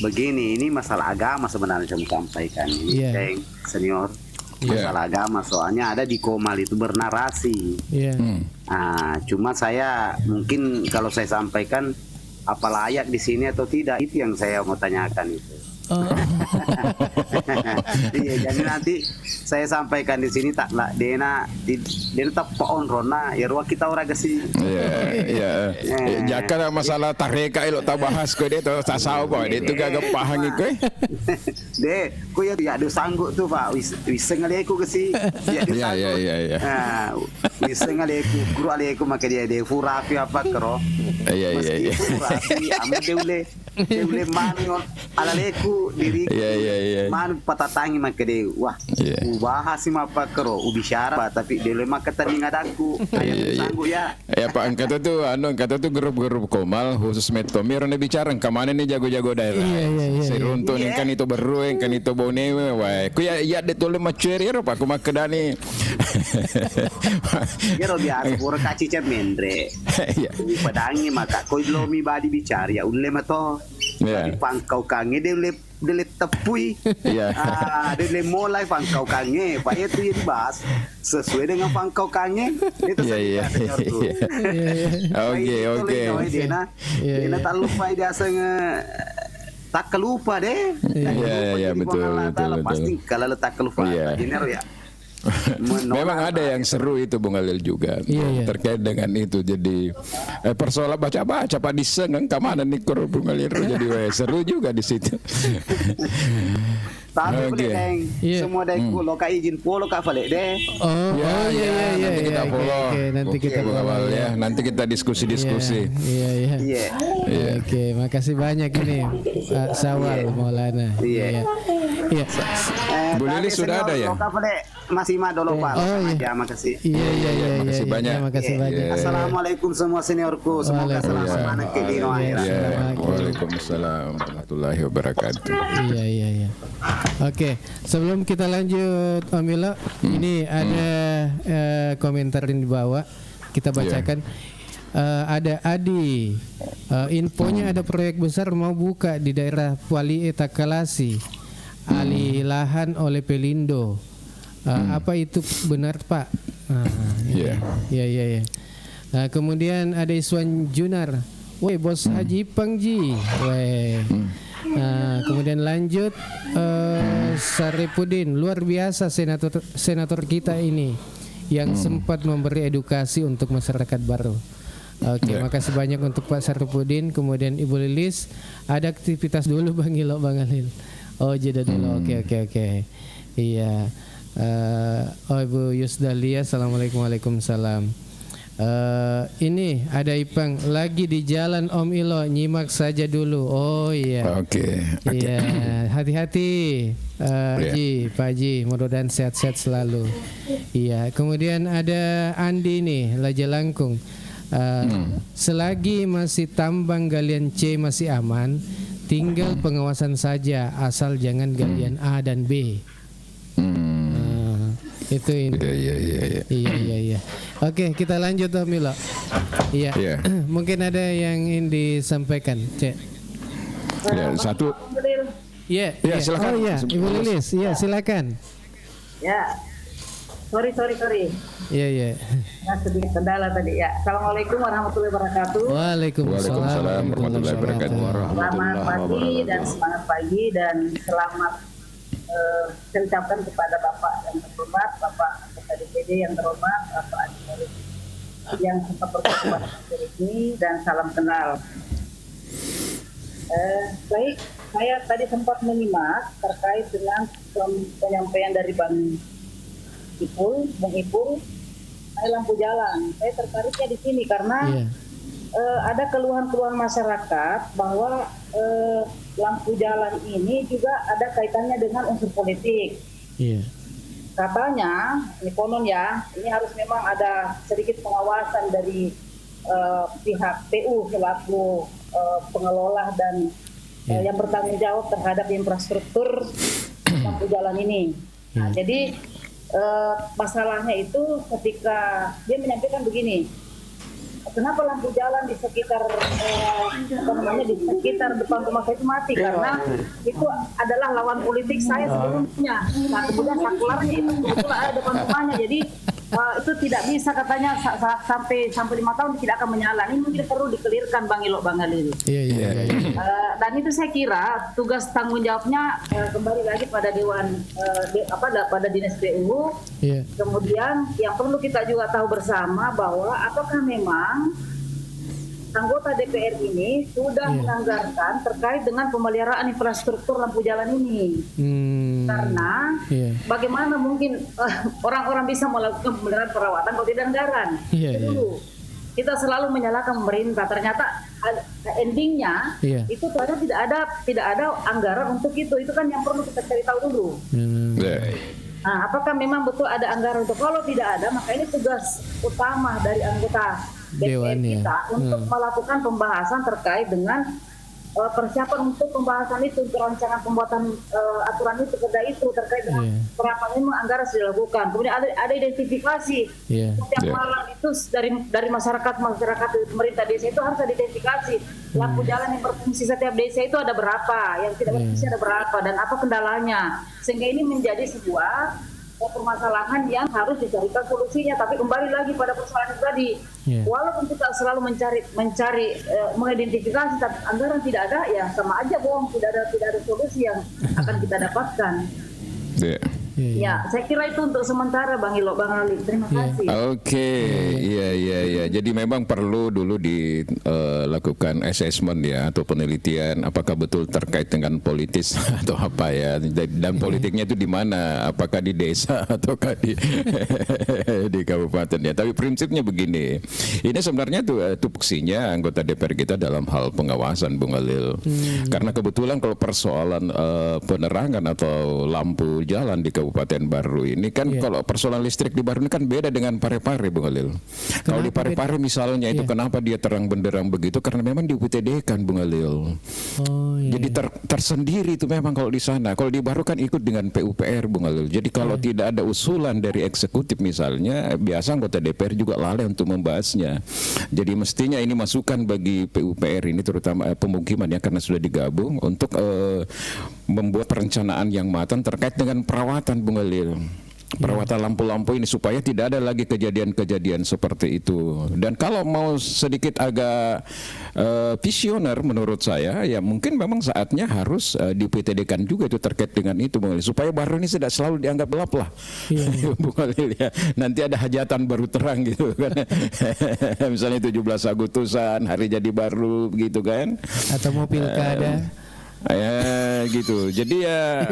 Begini, ini masalah agama sebenarnya saya mau sampaikan ini, senior. Masalah agama, soalnya ada di Komal itu bernarasi. Cuma saya mungkin kalau saya sampaikan apa layak di sini atau tidak, itu yang saya mau tanyakan itu. Iya, jadi nanti saya sampaikan di sini tak lah dena tak paon rona ya ruang kita orang kasih. Iya. Jaka masalah tareka elok tak bahas ko dia tu tak saw boy dia tu gagap pahang ikoi. Deh, ko ya ada sanggup tu Pak. Wiseng ale aku kasih. Ya. Wiseng ale aku, guru ale aku maka dia furafi apa kero. Iya. Furafi amat dia boleh manu ala leku diri manu patatangi maka dia wah bahas apa kero ubisyara tapi dia lemah ketanding adaku sanggup ya Pak angkata tu grup-grup Komal khusus Metomir nih bicara kemana nih jago-jago daerah seruntuk nih kan itu baru kan itu bonewe wah ku ya de tole maceri ro Pak ku makedani kero biasa pura kaci cemendre padangi maka ko lomi badi bicara ya ulle mato di pangkau kange dia tepui dia mulai pangkau kange Pak itu ya dibahas sesuai dengan pangkau kange itu oke dia tak lupa dia tak kelupa deh betul pasti kalau tak kelupa dinero ya. Memang ada yang seru itu Bung Alil juga terkait dengan itu jadi persoalan baca-baca Pak Diseng kemana nih Bung Alil jadi seru juga di situ. Tapi boleh semua dari pulau kak izin pulau kak balik deh. Nanti kita follow. Nanti kita follow ya. Nanti kita diskusi. Iya. Oke, makasih banyak ini Pak Sawal Maulana. Iya. Bu Lili sudah ada ya? Masih mah dulu Pak. Ya, makasih. Iya. Makasih banyak. Makasih banyak. Assalamualaikum semua seniorku. Semoga selalu semangat ke dino akhirat. Waalaikumsalam warahmatullahi wabarakatuh. Iya. Oke, sebelum kita lanjut Om Milo, ini ada komentar di bawah kita bacakan. Ada Adi, infonya ada proyek besar mau buka di daerah Puali Takalasi, alih lahan oleh Pelindo. Apa itu benar Pak? Iya. Kemudian ada Iswan Junar, woi bos Haji Pangji, woi. Kemudian lanjut Saripudin, luar biasa senator kita ini yang sempat memberi edukasi untuk masyarakat baru. Oke, makasih banyak untuk Pak Saripudin. Kemudian Ibu Lilis, ada aktivitas dulu Bang Alil. Oh jeda dulu. Oke. Iya. Ibu Yusdalia, assalamualaikum. Waalaikumsalam. Ini ada Ipang lagi di jalan Om Ilo, nyimak saja dulu. Oh iya. Oke. Iya, hati-hati Pak Haji, mudah-mudahan sehat-sehat selalu. Iya, kemudian ada Andi nih, Laja Langkung. Selagi masih tambang galian C masih aman, tinggal pengawasan saja, asal jangan galian A dan B. Itu ini. Iya. Oke, kita lanjut Om Milo. Iya. Mungkin ada yang ingin disampaikan, Cek. Ya, satu. Iya. Silakan. Oh iya, Ibu Lilis. Iya, silakan. Ya. Sorry. Iya. Nah, sedikit kendala tadi ya. Assalamualaikum warahmatullahi wabarakatuh. Waalaikumsalam warahmatullahi wabarakatuh. Selamat pagi dan semangat pagi dan selamat saya ucapkan kepada Bapak yang terhormat, Bapak Anggota DPD yang terhormat, Bapak Adi yang sempat berkenan hari ini, dan salam kenal. Baik, saya tadi sempat menyimak terkait dengan penyampaian dari Bang Bung Ipul, lampu jalan. Saya tertariknya di sini karena ada keluhan-keluhan masyarakat bahwa lampu jalan ini juga ada kaitannya dengan unsur politik. Katanya, ini konon ya, ini harus memang ada sedikit pengawasan dari pihak PU selaku pengelola dan yang bertanggung jawab terhadap infrastruktur lampu jalan ini. Nah, jadi masalahnya itu ketika dia menyampaikan begini, kenapa lampu jalan di sekitar di sekitar depan rumah saya itu mati karena itu adalah lawan politik saya sebelumnya. Nah, kemudian sakularnya itu kebetulan ada depan rumahnya, jadi itu tidak bisa katanya sampai 5 tahun tidak akan menyala. Ini mungkin perlu dikelirkan Bang Ilo, Bang Alil. Dan itu saya kira tugas tanggung jawabnya kembali lagi pada pada dinas PU. Kemudian yang perlu kita juga tahu bersama bahwa apakah memang anggota DPR ini sudah menganggarkan terkait dengan pemeliharaan infrastruktur lampu jalan ini. Karena bagaimana mungkin orang-orang bisa melakukan pemeliharaan perawatan kalau tidak anggaran. Itu kita selalu menyalahkan pemerintah. Ternyata endingnya itu ternyata tidak ada anggaran untuk itu. Itu kan yang perlu kita cari tahu dulu. Nah, apakah memang betul ada anggaran untuk? Kalau tidak ada, maka ini tugas utama dari anggota DPR kita untuk melakukan pembahasan terkait dengan persiapan untuk pembahasan itu, rancangan pembuatan aturan itu, perda itu terkait dengan berapa memang anggaran sudah dilakukan. Kemudian ada identifikasi setiap malam itu dari masyarakat pemerintah desa itu harus ada identifikasi lampu jalan yang berfungsi setiap desa itu ada berapa, yang tidak berfungsi ada berapa, dan apa kendalanya, sehingga ini menjadi sebuah permasalahan yang harus dicarikan solusinya. Tapi kembali lagi pada persoalan tadi, walaupun kita selalu mencari mengidentifikasi, tapi anggaran tidak ada, ya sama aja bohong, tidak ada solusi yang akan kita dapatkan. Ya, saya kira itu untuk sementara Bang Ilo, Bang Ali. Terima kasih. Iya. Jadi memang perlu dulu dilakukan assessment ya, atau penelitian apakah betul terkait dengan politis atau apa ya. Dan politiknya itu di mana? Apakah di desa ataukah di kabupaten ya. Tapi prinsipnya begini. Ini sebenarnya tupoksinya anggota DPR kita dalam hal pengawasan, Bung Alil. Karena kebetulan kalau persoalan penerangan atau lampu jalan di Kabupaten Baru ini kan kalau persoalan listrik di Baru ini kan beda dengan Parepare, Bung Alil. Kalau di Parepare misalnya itu kenapa dia terang benderang begitu, karena memang di UPTD kan, Bung Alil. Jadi tersendiri itu memang kalau di sana. Kalau di Baru kan ikut dengan PUPR, Bung Alil. Jadi kalau tidak ada usulan dari eksekutif misalnya, biasa anggota DPR juga lalai untuk membahasnya. Jadi mestinya ini masukan bagi PUPR ini, terutama pemukiman ya, karena sudah digabung untuk membuat perencanaan yang matang terkait dengan perawatan, Bung Alil. Perawatan lampu-lampu ini supaya tidak ada lagi kejadian-kejadian seperti itu. Dan kalau mau sedikit agak visioner menurut saya, ya mungkin memang saatnya harus di-PTD-kan juga itu terkait dengan itu, Bung Alil, supaya Baru ini tidak selalu dianggap gelap lah. Bung Alil ya. Nanti ada hajatan baru terang gitu kan. Misalnya 17 Agustusan, hari jadi baru gitu kan. Atau mau pilkada. Ya gitu. Jadi ya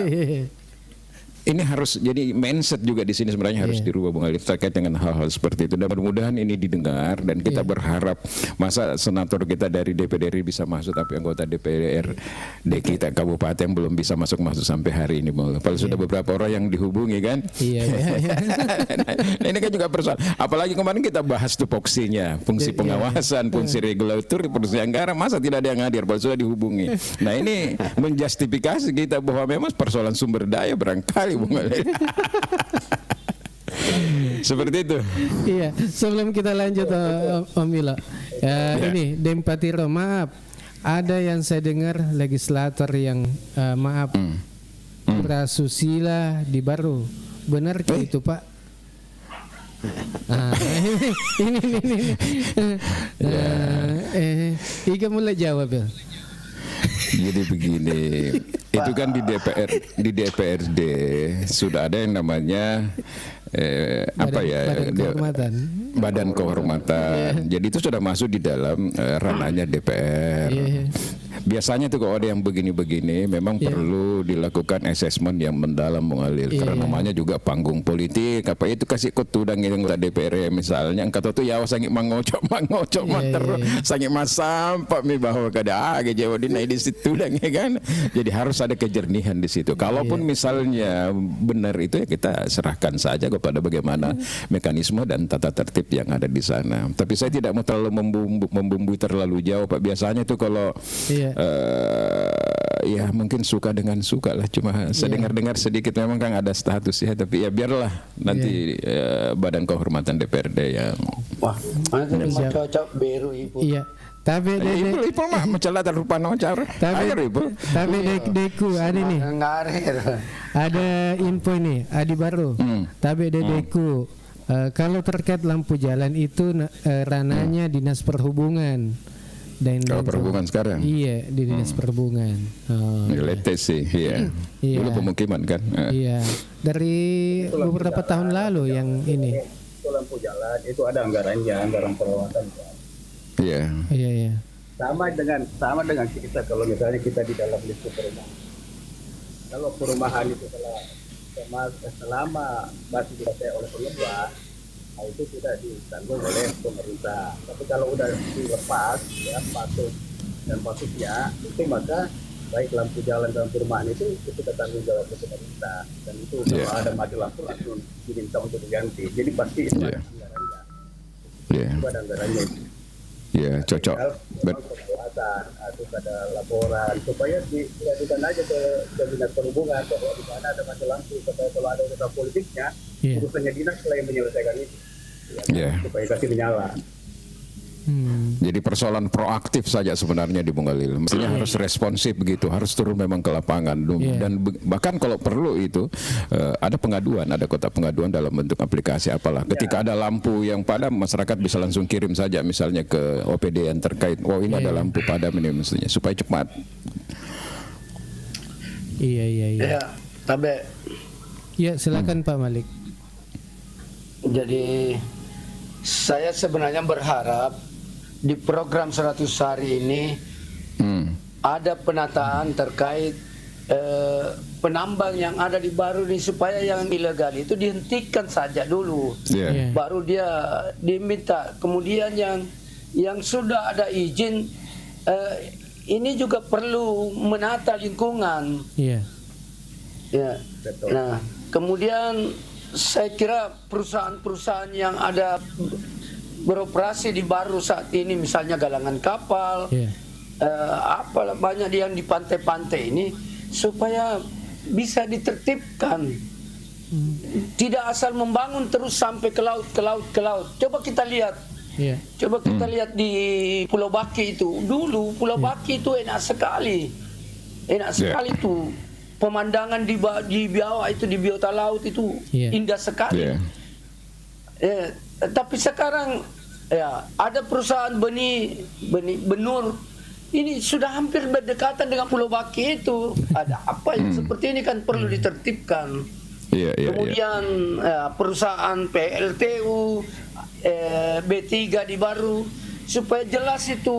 ini harus jadi mindset juga di sini sebenarnya harus dirubah, Bung Alif, terkait dengan hal-hal seperti itu. Dan mudah-mudahan ini didengar, dan kita berharap masa senator kita dari DPD RI bisa masuk, tapi anggota DPRD kita kabupaten belum bisa masuk sampai hari ini, Bung Alif. Kalau sudah beberapa orang yang dihubungi kan. Nah, ini kan juga persoalan. Apalagi kemarin kita bahas tupoksinya, fungsi pengawasan, fungsi regulator, fungsi anggaran, masa tidak ada yang hadir kalau sudah dihubungi. Nah, ini menjustifikasi kita bahwa memang persoalan sumber daya barangkali, Bung Ali. Seperti itu. Iya, sebelum kita lanjut Om Milo, ini Dempatiro, maaf, ada yang saya dengar legislator yang prasusila di Baru, benar itu Pak? Iga mulai jawab ya. Jadi begini, itu kan di DPRD sudah ada yang namanya Badan Kehormatan. Jadi itu sudah masuk di dalam ranahnya DPR. biasanya tuh kalau ada yang begini-begini memang perlu dilakukan assessment yang mendalam mengalir karena namanya juga panggung politik. Apa itu kasih kutudang yang DPR misalnya angkat tuh ya sangat mangocok terus sangat masampak mi bahwa kada Jawa di situ dan ya kan. Jadi harus ada kejernihan di situ. Kalaupun misalnya benar itu ya kita serahkan saja kepada bagaimana mekanisme dan tata tertib yang ada di sana. Tapi saya tidak mau terlalu membumbui terlalu jauh Pak. Biasanya tuh kalau ya mungkin suka dengan suka lah. Cuma saya dengar sedikit memang kan ada status ya. Tapi ya biarlah nanti Badan Kehormatan DPRD yang cocok beru ibu. Iya. Tapi ibu mah mencelata rupa cara. Tapi deku ada nih. Ada info nih, Adi baru. Tapi deku kalau terkait lampu jalan itu ranahnya Dinas Perhubungan. Dan perhubungan sekarang? Iya, di Dinas Perhubungan. sih, iya. Dulu pemukiman kan? Iya. Dari beberapa tahun lalu yang ini. Itu lampu jalan, itu ada anggaran perawatan. Iya. Sama dengan kita kalau misalnya kita di dalam lingkup perumahan. Kalau perumahan itu selama masih dikuasai oleh pengembang, itu tidak ditanggung oleh pemerintah. Tapi kalau udah dilepas, ya patutnya itu maka baik lampu jalan dalam perumahan itu kita tanggung jawab pemerintah. Dan itu kalau ada mati lampu langsung diminta untuk diganti. Jadi pasti itu ada anggarannya. Itu ada anggarannya. Ya, cocok. Atau ada laporan supaya diadukan aja ke Dinas Perhubungan bahwa di mana ada mati lampu, kalau ada urusan politiknya, urusannya dinas selain menyelesaikan itu, supaya kasih menyala. Jadi persoalan proaktif saja sebenarnya di Bunggalil. Mestinya harus responsif begitu, harus turun memang ke lapangan. Dan bahkan kalau perlu itu ada pengaduan, ada kotak pengaduan dalam bentuk aplikasi apalah. Ketika ada lampu yang padam, masyarakat bisa langsung kirim saja misalnya ke OPD yang terkait. Oh ini ada lampu padam ini mestinya supaya cepat. Iya. Tapi silakan Pak Malik. Jadi saya sebenarnya berharap di program 100 hari ini ada penataan terkait penambang yang ada di Baru ini supaya yang ilegal itu dihentikan saja dulu. Baru dia diminta. Kemudian yang sudah ada izin ini juga perlu menata lingkungan. Nah, kemudian saya kira perusahaan-perusahaan yang ada beroperasi di Baru saat ini, misalnya galangan kapal, apalah banyak yang di pantai-pantai ini, supaya bisa ditertibkan. Tidak asal membangun terus sampai ke laut. Coba kita lihat. Coba kita lihat di Pulau Baki itu. Dulu Pulau Baki itu enak sekali. Itu. Pemandangan di bawah itu, di biota laut itu indah sekali. Tapi sekarang ada perusahaan benur ini sudah hampir berdekatan dengan Pulau Baki itu. Ada apa yang seperti ini kan perlu ditertibkan. Kemudian perusahaan PLTU, B3 di Baru, supaya jelas itu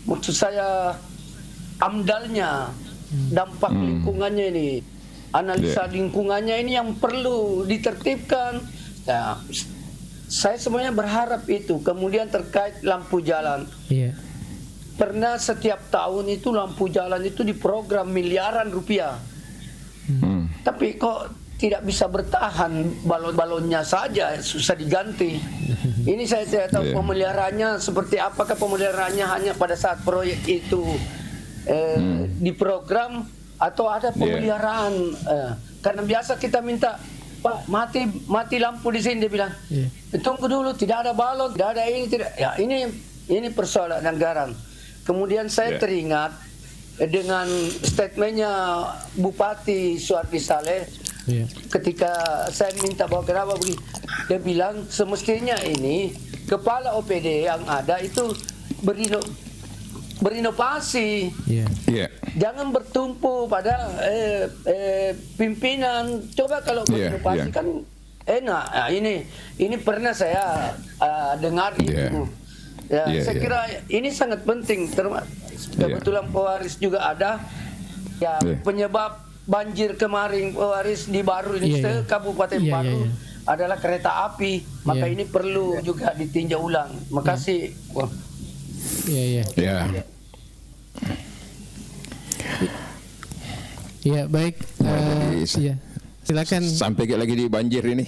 maksud saya amdalnya, dampak lingkungannya ini, analisa lingkungannya ini yang perlu ditertibkan. Nah, saya sebenarnya berharap itu. Kemudian terkait lampu jalan, pernah setiap tahun itu lampu jalan itu diprogram miliaran rupiah, tapi kok tidak bisa bertahan, balon-balonnya saja susah diganti. Ini saya tidak tahu pemeliharaannya seperti apakah pemeliharaannya hanya pada saat proyek itu diprogram atau ada pemeliharaan. Karena biasa kita minta, Pak, mati lampu di sini, dia bilang. Tunggu dulu, tidak ada balon, tidak ada ini, tidak. Ya, ini persoalan anggaran. Kemudian saya teringat dengan statementnya Bupati Suardi Saleh ketika saya minta bahwa kenapa begini. Dia bilang semestinya ini kepala OPD yang ada itu berinovasi. Jangan bertumpu pada pimpinan. Coba kalau berinovasi kan enak. Nah, ini pernah saya dengar itu. Ya, saya kira ini sangat penting. Kebetulan pewaris juga ada. Ya, penyebab banjir kemarin pewaris di Baru ini Kabupaten Baru adalah kereta api. Maka ini perlu juga ditinjau ulang. Makasih. Ya, baik. Silakan. Sampai lagi di banjir ini.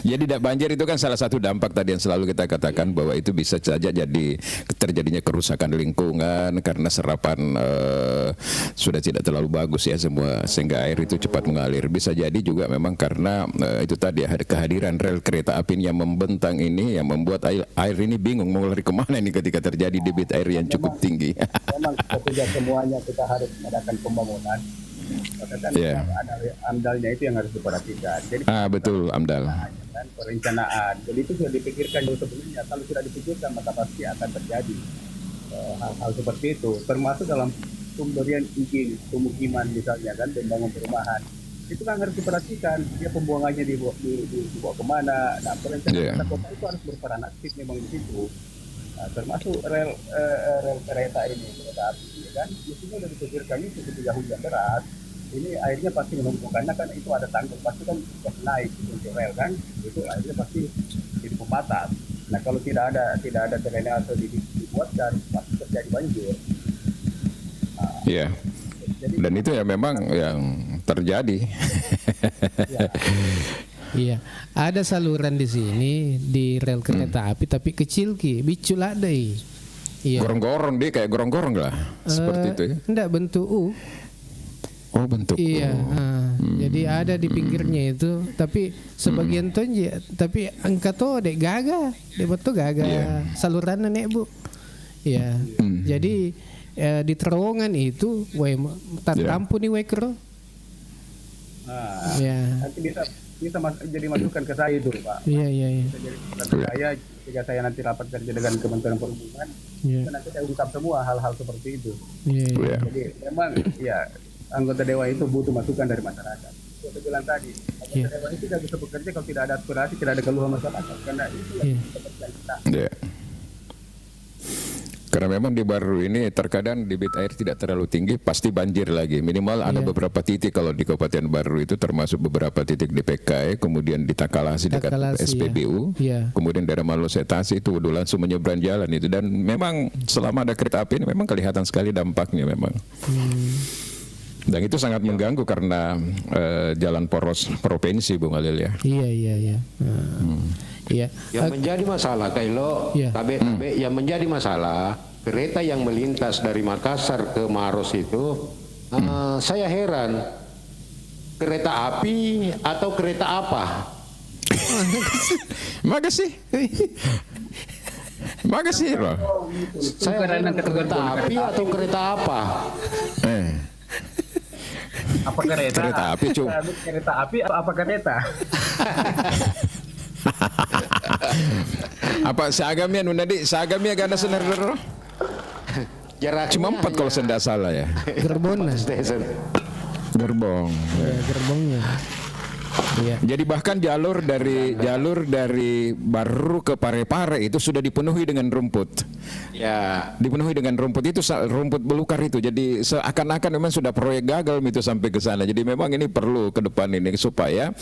Jadi banjir itu kan salah satu dampak tadi yang selalu kita katakan bahwa itu bisa saja jadi terjadinya kerusakan lingkungan karena serapan sudah tidak terlalu bagus ya semua, sehingga air itu cepat mengalir. Bisa jadi juga memang karena itu tadi ada kehadiran rel kereta api yang membentang ini yang membuat air ini bingung mau lari kemana ini ketika terjadi debit air yang cukup tinggi. Memang tidak semuanya kita harus mengadakan pembangunan. Ada amdalnya itu yang harus diperhatikan. Jadi betul, amdal. Dan perencanaan. Jadi itu sudah dipikirkan dulu sebelumnya. Kalau sudah dipikirkan maka pasti akan terjadi hal seperti itu. Termasuk dalam pemberian izin pemukiman misalnya kan, membangun perumahan. Itu kan harus diperhatikan. Dia pembuangannya dibawa kemana. Nah, perencanaan kota itu harus berperan aktif memang di situ. Termasuk rel kereta api kan, mestinya sudah dipikirkan itu ketika hujan deras. Ini airnya pasti menumpuk karena kan itu ada tanggul, pasti kan naik untuk rel kan, itu airnya pasti jadi pembatas. Nah kalau tidak ada drainase dibuatkan pasti terjadi banjir. Dan itu ya memang yang terjadi. Iya, ada saluran di sini di rel kereta api tapi kecil bicul ada. Gorong-gorong dia kayak gorong-gorong lah, seperti itu ya. Enggak, bentuk U. Oh, bentuk U. Jadi ada di pinggirnya itu, tapi sebagian tuh tapi angka tuh dek gaga, betul gaga saluran nek Bu. Iya. Jadi di terowongan itu tampu nih kero. Nanti bisa jadi masukan ke saya itu, Pak. Iya. Saya jika saya nanti rapat kerja dengan Kementerian Perhubungan, nanti saya ungkap semua hal-hal seperti itu. Jadi memang anggota dewan itu butuh masukan dari masyarakat. Saya bilang tadi, anggota dewan itu tidak bisa bekerja kalau tidak ada aspirasi, tidak ada keluhan masyarakat, karena itu pekerjaan kita. Karena memang di Baru ini terkadang debit air tidak terlalu tinggi, pasti banjir lagi. Minimal ada beberapa titik kalau di Kabupaten Baru itu, termasuk beberapa titik di PKI, kemudian di Takalasi dekat SPBU, kemudian daerah Malosetasi itu udah langsung menyeberang jalan itu. Dan memang selama ada kereta api ini memang kelihatan sekali dampaknya memang. Dan itu sangat mengganggu karena jalan poros provinsi, Bung Alil ya. Iya. Yang menjadi masalah kalau yang menjadi masalah kereta yang melintas dari Makassar ke Maros itu, saya heran, kereta api atau kereta apa? Makasih Bro. Saya heran, kereta api atau kereta apa? Apa kereta? Kereta api Kereta api atau apa kereta? Apa seagamnya nunadi seagamnya gana senar dero? Cuma 4 kalau saya tidak salah ya. Gerbong. Gerbongnya. Jadi bahkan jalur dari Baru ke Parepare itu sudah dipenuhi dengan rumput. Dipenuhi dengan rumput itu, rumput belukar itu. Jadi seakan-akan memang sudah proyek gagal itu sampai ke sana. Jadi memang ini perlu ke depan ini supaya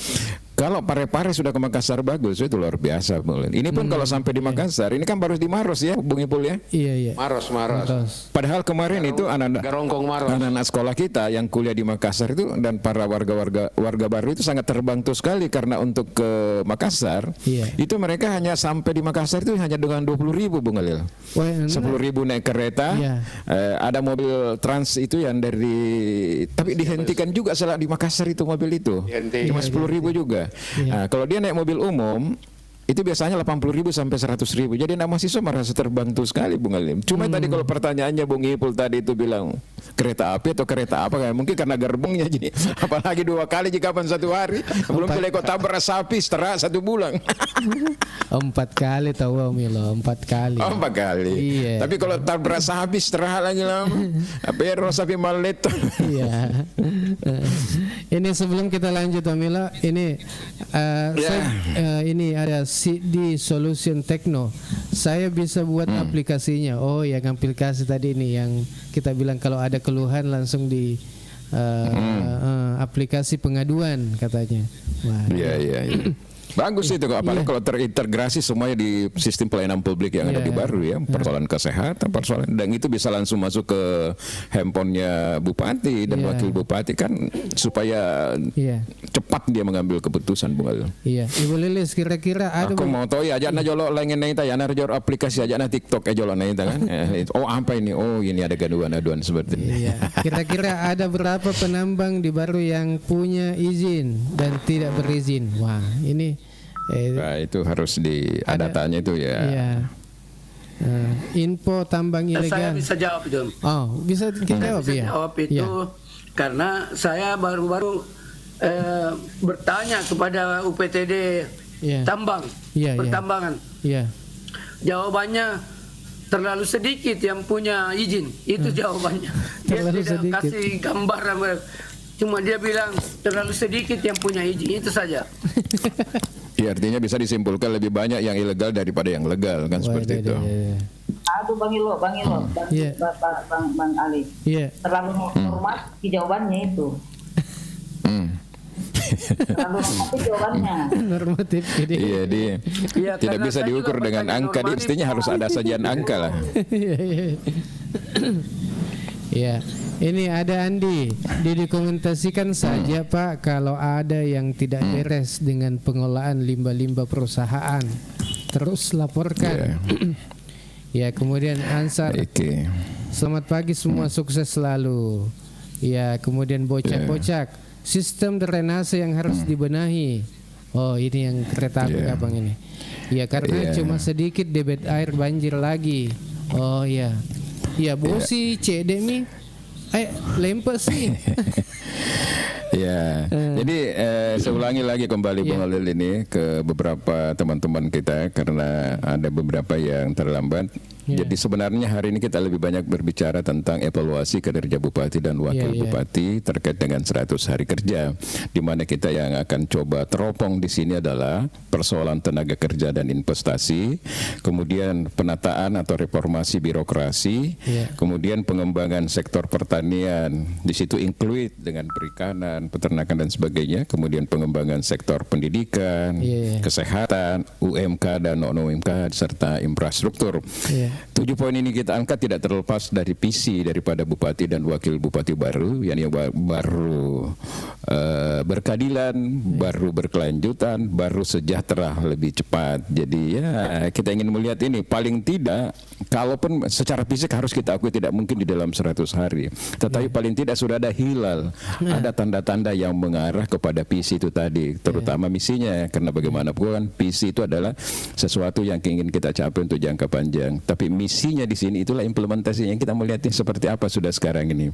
kalau Parepare sudah ke Makassar bagus, itu luar biasa. Ini pun kalau sampai di Makassar, ini kan baru di Maros ya, Bung Ipul ya. Iya. Maros. Padahal kemarin itu anak-anak sekolah kita yang kuliah di Makassar itu dan para warga Baru itu sangat terbantu sekali karena untuk ke Makassar itu mereka hanya sampai di Makassar itu hanya dengan 20.000 Bung Alil. 10.000 naik kereta, ada mobil trans itu yang tapi dihentikan juga setelah di Makassar itu mobil itu, cuma 10.000 juga. Nah, kalau dia naik mobil umum itu biasanya 80.000 sampai 100.000. Jadi anak mahasiswa merasa terbantu sekali Bung Alim. Cuma tadi kalau pertanyaannya Bung Ipul tadi itu bilang kereta api atau kereta apa kan? Mungkin karena gerbongnya jadi. Apalagi 2 kali jika kapan 1 hari. Belum pilih kok tabrak sapi setelah 1 bulan. 4 kali tahu Milo, 4 kali. Oh, 4 kali. Iya. Tapi kalau tabrak sapi setelah lagi lama. Pero sapi malet. Iya. Ini sebelum kita lanjut Milo, ini ini ada CD Solution Techno. Saya bisa buat aplikasinya. Oh, yang aplikasi tadi ini yang kita bilang kalau ada keluhan langsung di aplikasi pengaduan katanya. Wah. Iya. Bagus itu kok, apalagi kalau terintegrasi semuanya di sistem pelayanan publik yang ada di Baru ya, persoalan kesehatan, persoalan, dan itu bisa langsung masuk ke handphonenya bupati dan wakil bupati kan supaya cepat dia mengambil keputusan, Bung Alil. Iya, Ibu Lilis kira-kira ada. Aku mau tahu ya, ajak jolo lengen neta ya, jolo aplikasi ajak TikTok jolo neta kan. Oh apa ini? Oh ini ada gaduhan-gaduhan seperti ini. Iya. Kira-kira ada berapa penambang di Baru yang punya izin dan tidak berizin? Wah, ini nah, itu harus datanya itu ya. Iya. Info tambang ilegal. Saya bisa jawab itu. Oh, bisa kita jawab ya. Jawab itu karena saya baru-baru bertanya kepada UPTD tambang, pertambangan. Iya. Jawabannya terlalu sedikit yang punya izin. Itu jawabannya. Dia tidak kasih gambar. Cuma dia bilang terlalu sedikit yang punya izin, itu saja. Ya, artinya bisa disimpulkan lebih banyak yang ilegal daripada yang legal kan. Seperti itu. Aduh Bang Ilo, Bang Ali. Terlalu normatif jawabannya itu. Terlalu normatif jawabannya. Normatif jadi. Iya, dia tidak bisa diukur dengan angka, dia mestinya harus ada sajian angka lah. Ya, ini ada Andi. Didokumentasikan saja Pak kalau ada yang tidak beres dengan pengolahan limbah-limbah perusahaan. Terus laporkan. Ya, kemudian Ansar. Selamat pagi semua, sukses selalu. Ya, kemudian Bocak-Bocak. Sistem drainase yang harus dibenahi. Oh, ini yang kereta api Abang ini. Ya, karena cuma sedikit debit air banjir lagi. Oh iya. Ya bosi cek demi lempes sih. Ya, jadi saya ulangi lagi kembali Bung Alil ini ke beberapa teman-teman kita karena ada beberapa yang terlambat. Jadi sebenarnya hari ini kita lebih banyak berbicara tentang evaluasi kinerja bupati dan wakil bupati terkait dengan 100 hari kerja, di mana kita yang akan coba teropong di sini adalah persoalan tenaga kerja dan investasi, kemudian penataan atau reformasi birokrasi, kemudian pengembangan sektor pertanian, di situ include dengan perikanan, peternakan dan sebagainya, kemudian pengembangan sektor pendidikan, kesehatan, UMK dan non-UMK serta infrastruktur. 7 poin ini kita angkat tidak terlepas dari visi daripada bupati dan wakil bupati baru, yang baru berkeadilan, baru berkelanjutan, baru sejahtera lebih cepat. Jadi ya kita ingin melihat ini paling tidak, kalaupun secara fisik harus kita akui tidak mungkin di dalam 100 hari, tetapi paling tidak sudah ada hilal, ada tanda-tanda yang mengarah kepada visi itu tadi, terutama misinya, karena bagaimanapun visi itu adalah sesuatu yang ingin kita capai untuk jangka panjang, tapi misinya di sini itulah implementasinya yang kita melihatnya seperti apa sudah sekarang ini.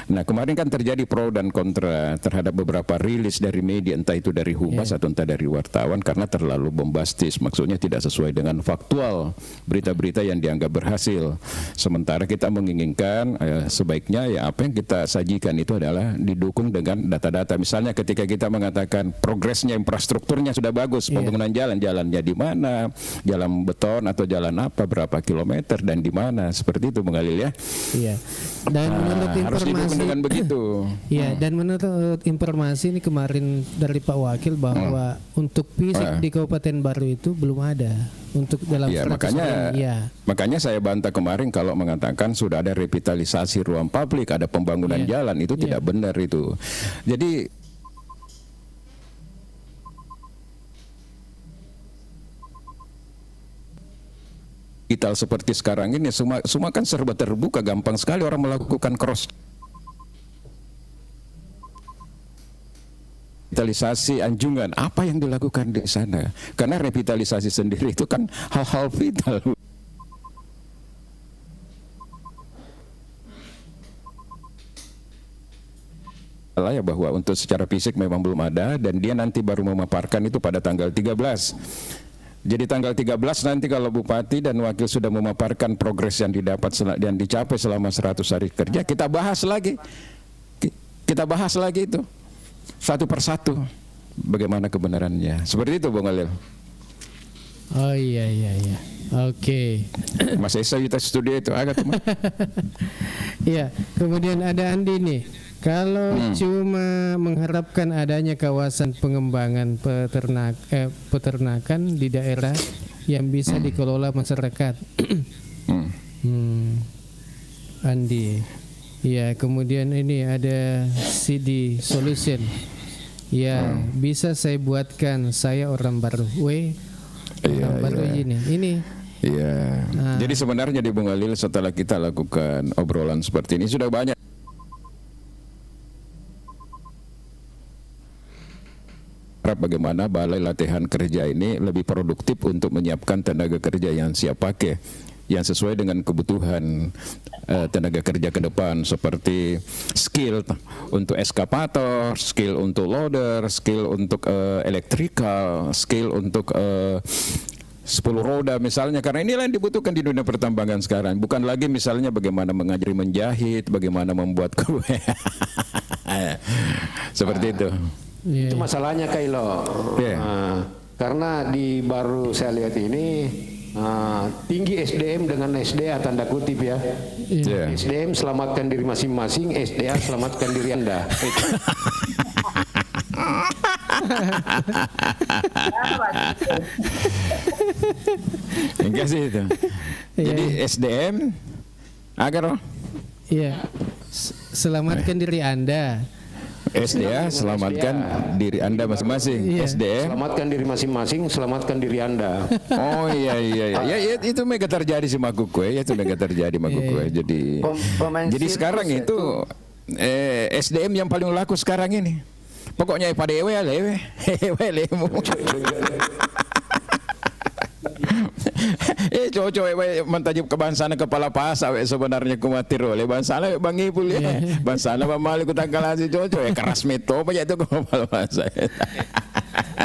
Nah, kemarin kan terjadi pro dan kontra terhadap beberapa rilis dari media, entah itu dari humas atau entah dari wartawan, karena terlalu bombastis, maksudnya tidak sesuai dengan faktual berita-berita yang dianggap berhasil. Sementara kita menginginkan sebaiknya ya apa yang kita sajikan itu adalah didukung dengan data-data. Misalnya ketika kita mengatakan progresnya, infrastrukturnya sudah bagus, pembangunan jalannya di mana, jalan beton atau jalan apa, berapa kilometer dan di mana, seperti itu mengalir ya. Iya. Dan menurut harus informasi dengan begitu. Iya, dan menurut informasi ini kemarin dari Pak Wakil bahwa untuk fisik di Kabupaten Baru itu belum ada untuk dalam makanya saya bantah kemarin kalau mengatakan sudah ada revitalisasi ruang publik, ada pembangunan jalan, itu tidak benar itu. Jadi digital seperti sekarang ini semua kan serba terbuka, gampang sekali orang melakukan cross revitalisasi Anjungan. Apa yang dilakukan di sana? Karena revitalisasi sendiri itu kan hal-hal vital. ya bahwa untuk secara fisik memang belum ada, dan dia nanti baru memaparkan itu pada tanggal 13. Jadi tanggal 13 nanti kalau Bupati dan Wakil sudah memaparkan progres yang didapat dan dicapai selama 100 hari kerja, kita bahas lagi. Kita bahas lagi itu satu persatu bagaimana kebenarannya. Seperti itu Bung Alil. Oh iya. Oke. Mas Esa kita studio itu agak teman. Iya, kemudian ada Andi nih. Kalau cuma mengharapkan adanya kawasan pengembangan peternakan di daerah yang bisa dikelola masyarakat. Andi. Ya, kemudian ini ada CD Solution. Ya, bisa saya buatkan, saya orang baru. Orang baru ini. Iya. Jadi sebenarnya di Bung Alil setelah kita lakukan obrolan seperti ini sudah banyak bagaimana balai latihan kerja ini lebih produktif untuk menyiapkan tenaga kerja yang siap pakai, yang sesuai dengan kebutuhan tenaga kerja ke depan, seperti skill untuk eskavator, skill untuk loader, skill untuk electrical, skill untuk 10 roda misalnya, karena inilah yang dibutuhkan di dunia pertambangan sekarang. Bukan lagi misalnya bagaimana mengajari menjahit, bagaimana membuat kue. Seperti itu. Itu masalahnya Kailo. Karena di baru saya lihat ini tinggi SDM dengan SDA tanda kutip ya. SDM selamatkan diri masing-masing, SDA selamatkan diri Anda. Enggak sih itu. Jadi SDM agar selamatkan diri Anda. SDA selamatkan diri Anda masing-masing. SDM selamatkan diri masing-masing, selamatkan diri Anda. Oh iya. Ya itu mega terjadi sama Kukue, ya itu mega terjadi sama Kukue. Jadi sekarang itu SDM yang paling laku sekarang ini. Pokoknya pada ewe lemu. Cowok-cowok mentajub ke bansana kepala pasa sebenarnya kumatir oleh bansana Bang Ipul ya. Bansana pamali ku tangkalan si cowok keras meto apa itu kepala pasa.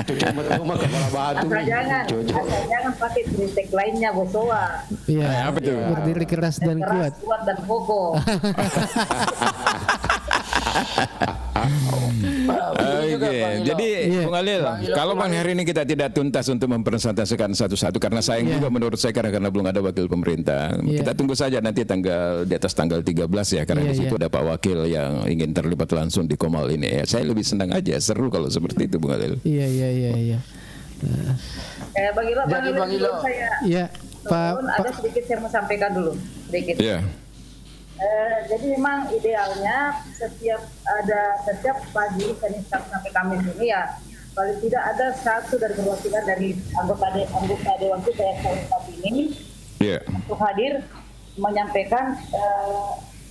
Cuma kepala batu. Jangan pakai kritik lainnya Bosowa. Iya, apa tuh? Berdiri keras dan kuat. Kuat dan kokoh. Jadi Bung Alil, kalau Bang hari ini kita tidak tuntas untuk mempresentasikan satu-satu karena sayang juga menurut saya karena belum ada wakil pemerintah. Kita tunggu saja nanti di atas tanggal 13 ya, karena di situ ada Pak Wakil yang ingin terlibat langsung di Komal ini. Saya lebih senang aja, seru kalau seperti itu Bung Alil. Iya. Bang Ilo, saya ada sedikit saya mau sampaikan dulu sedikit. Jadi memang idealnya setiap pagi Senin sampai Kamis ini ya paling tidak ada satu dari perwakilan dari anggota Dewan kita yang saat ini untuk hadir menyampaikan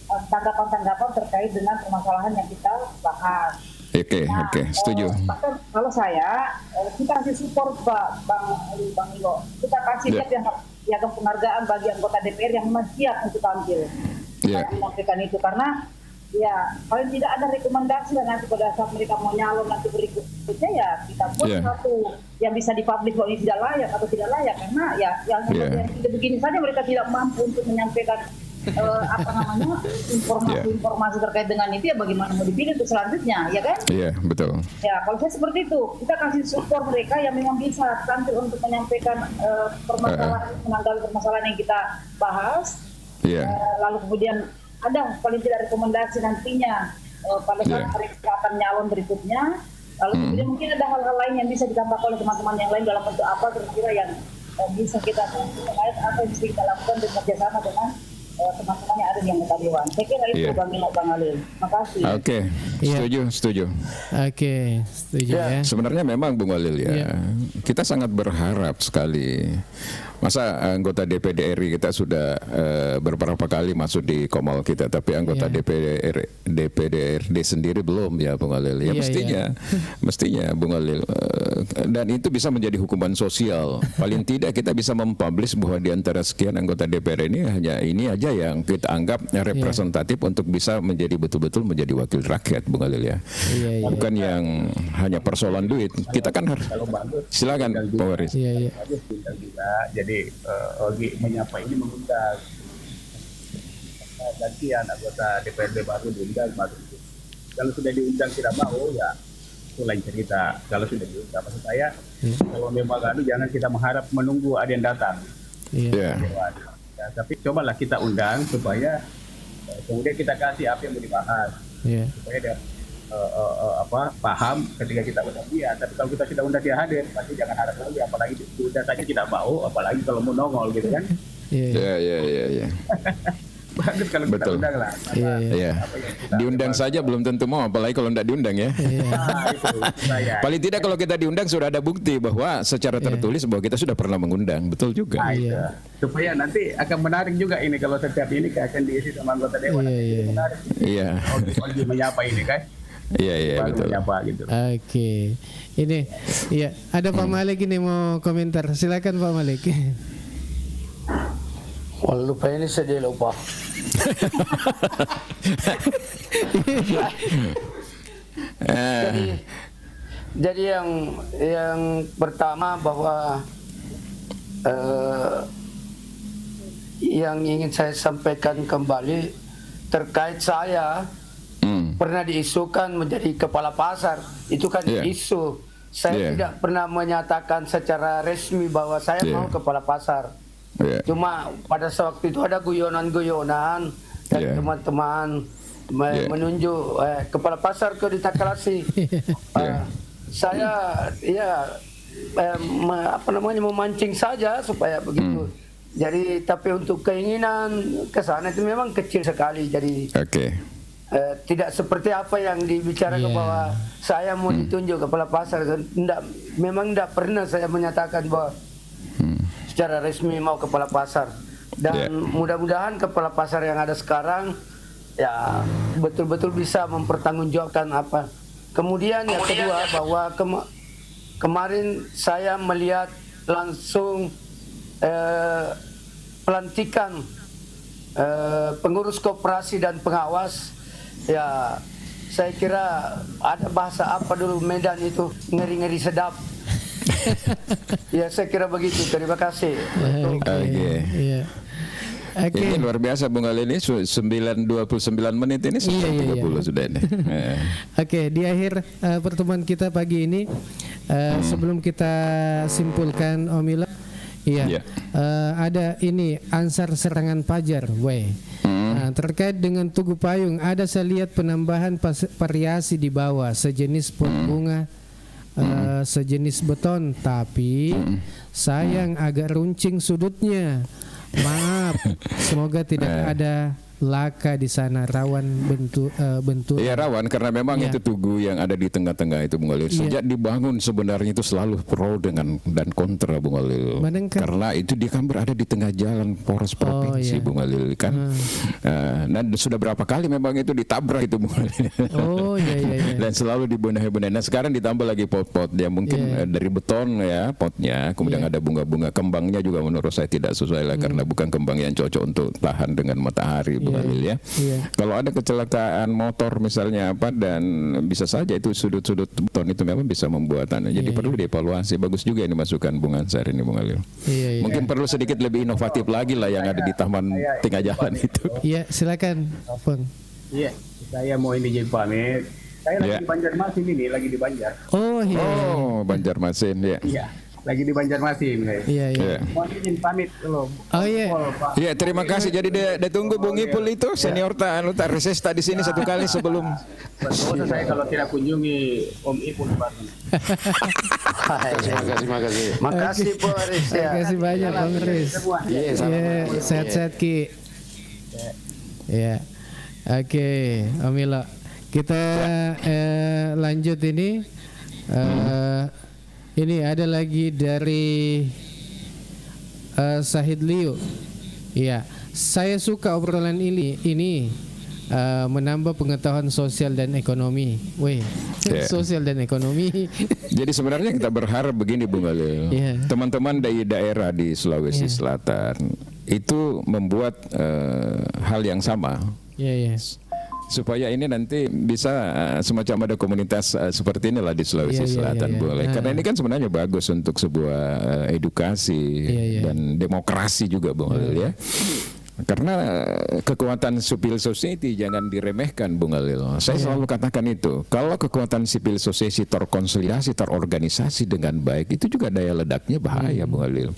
tanggapan-tanggapan terkait dengan permasalahan yang kita bahas. Oke, setuju. Bahkan kalau kita kasih support Bang Ilo, kita kasih piagam penghargaan bagi anggota DPR yang memang siap untuk tampil. Menyampaikan itu karena paling tidak ada rekomendasi dan nanti pada saat mereka mau nyalon nanti berikutnya ya kita buat satu yang bisa dipublish bahwa ini tidak layak atau tidak layak karena yang begini saja mereka tidak mampu untuk menyampaikan informasi terkait dengan itu ya bagaimana mau dipilih untuk selanjutnya ya kan? Iya betul. Ya kalau saya seperti itu kita kasih support mereka yang memang bisa tampil untuk menyampaikan permasalahan yang kita bahas. Lalu kemudian ada paling tidak rekomendasi nantinya pada saat mereka akan nyalon berikutnya. Lalu kemudian mungkin ada hal-hal lain yang bisa ditambahkan oleh teman-teman yang lain dalam bentuk apa kira-kira yang bisa kita apa yang bisa kita lakukan bekerjasama dengan teman-teman yang ada di anggota Dewan. Saya kira itu Bang Alil. Makasih. Setuju. Setuju ya. Sebenarnya memang Bung Alil kita sangat berharap sekali Masa anggota DPD RI kita sudah beberapa kali masuk di Komal kita, tapi anggota DPD sendiri belum ya Bung Alil. Ya mestinya Bung Alil. Dan itu bisa menjadi hukuman sosial. Paling tidak kita bisa mempublish bahwa di antara sekian anggota DPR ini hanya ini aja yang kita anggap representatif untuk bisa menjadi betul-betul menjadi wakil rakyat Bung Alil ya. Bukan yang hanya persoalan duit. Kita kan harus. Silakan Pak Waris. Jadi menyapa ini mengundang gantian anggota DPRD baru diundang baru. Kalau sudah diundang tidak mau ya itu lain cerita. Kalau sudah diundang maksud saya kalau memang jangan kita mengharap menunggu ada yang datang. Ya, tapi cobalah kita undang supaya kemudian kita kasih apa yang mau dibahas supaya dia paham ketika kita undang dia. Tapi kalau kita sudah undang dia hadir, pasti jangan harap lagi, apalagi diundang saja tidak mau, apalagi kalau mau nongol gitu kan. Iya. Bagus kalau kita undang lah. Diundang saja belum tentu mau, apalagi kalau tidak diundang ya. Paling tidak kalau kita diundang sudah ada bukti bahwa secara tertulis bahwa kita sudah pernah mengundang, betul juga. Supaya nanti akan menarik juga ini kalau setiap ini akan diisi sama anggota dewan. Menarik. Lagi menyapa ini kan. Iya betul. Gitu. Oke. Ini ada Pak Malik ini mau komentar. Silakan Pak Malik. Lupa ini sedih lupa. Jadi yang pertama bahwa yang ingin saya sampaikan kembali terkait saya pernah diisukan menjadi kepala pasar, itu kan isu. Saya tidak pernah menyatakan secara resmi bahwa saya mau kepala pasar. Cuma pada waktu itu ada guyonan-guyonan dan teman-teman menunjuk kepala pasar ke di Takalasi. Saya memancing saja supaya begitu. Jadi tapi untuk keinginan ke sana itu memang kecil sekali. Jadi tidak seperti apa yang dibicarakan bahwa saya mau ditunjuk kepala pasar. Memang tidak pernah saya menyatakan bahwa secara resmi mau kepala pasar. Dan mudah-mudahan kepala pasar yang ada sekarang ya betul-betul bisa mempertanggungjawabkan apa. Kemudian yang kedua bahwa kemarin saya melihat langsung pelantikan pengurus koperasi dan pengawas. Ya, saya kira ada bahasa apa dulu Medan itu, ngeri-ngeri sedap. Ya, saya kira begitu. Terima kasih. Ini luar biasa Bung Ali ini 29 menit ini 30 sudah ini. Di akhir pertemuan kita pagi ini sebelum kita simpulkan Omila, ada ini ansar serangan Pajar, terkait dengan Tugu Payung ada saya lihat penambahan variasi di bawah sejenis pot bunga, sejenis beton, tapi sayang agak runcing sudutnya. Maaf, semoga tidak ada laka di sana, rawan bentur. Iya rawan karena memang itu tugu yang ada di tengah-tengah itu Bung Alil. Sejak dibangun sebenarnya itu selalu pro dan kontra Bung Alil. Karena itu dia kan berada di tengah jalan poros provinsi Bung Alil kan. Dan sudah berapa kali memang itu ditabrak itu Bung Alil. Dan selalu dibenahi-benahi. Nah sekarang ditambah lagi pot-pot yang mungkin dari beton ya potnya, kemudian ada bunga-bunga, kembangnya juga menurut saya tidak sesuai lah karena bukan kembang yang cocok untuk tahan dengan matahari. Kalau ada kecelakaan motor misalnya apa dan bisa saja itu sudut-sudut beton itu memang bisa membuat jadi perlu dievaluasi. Bagus juga ini masukan Bung Ansar ini Bung Alil. Mungkin perlu sedikit lebih inovatif lagi lah yang ada di taman tengah jalan itu. Iya silakan Bung. Iya saya mau ini jadi pamit. Saya lagi di Banjarmasin ini, lagi di Banjar. Banjarmasin ya. Lagi di Banjarmasin. Mau izin pamit dulu. Iya, terima kasih. Jadi dia tunggu Bung Ipul itu senior tak resesta di sini satu kali sebelum. Betul saya kalau tidak kunjungi Om Ipul Baru. Terima kasih. Makasih Pak Riz. Terima kasih banyak Bang Riz. Sehat-sehat Ki. Ya. Oke, Omila. Kita lanjut ini. Ini ada lagi dari Sahid Liu. Ya, saya suka obrolan ini menambah pengetahuan sosial dan ekonomi. Sosial dan ekonomi. Jadi sebenarnya kita berharap begini Bung Alil, teman-teman dari daerah di Sulawesi Selatan itu membuat hal yang sama. Supaya ini nanti bisa semacam ada komunitas seperti inilah di Sulawesi Selatan boleh. Karena ini kan sebenarnya bagus untuk sebuah edukasi dan demokrasi juga Bung Alil ya. Karena kekuatan civil society jangan diremehkan Bung Alil. Saya selalu katakan itu. Kalau kekuatan civil society terkonsolidasi, terorganisasi dengan baik, itu juga daya ledaknya bahaya Bung Alil.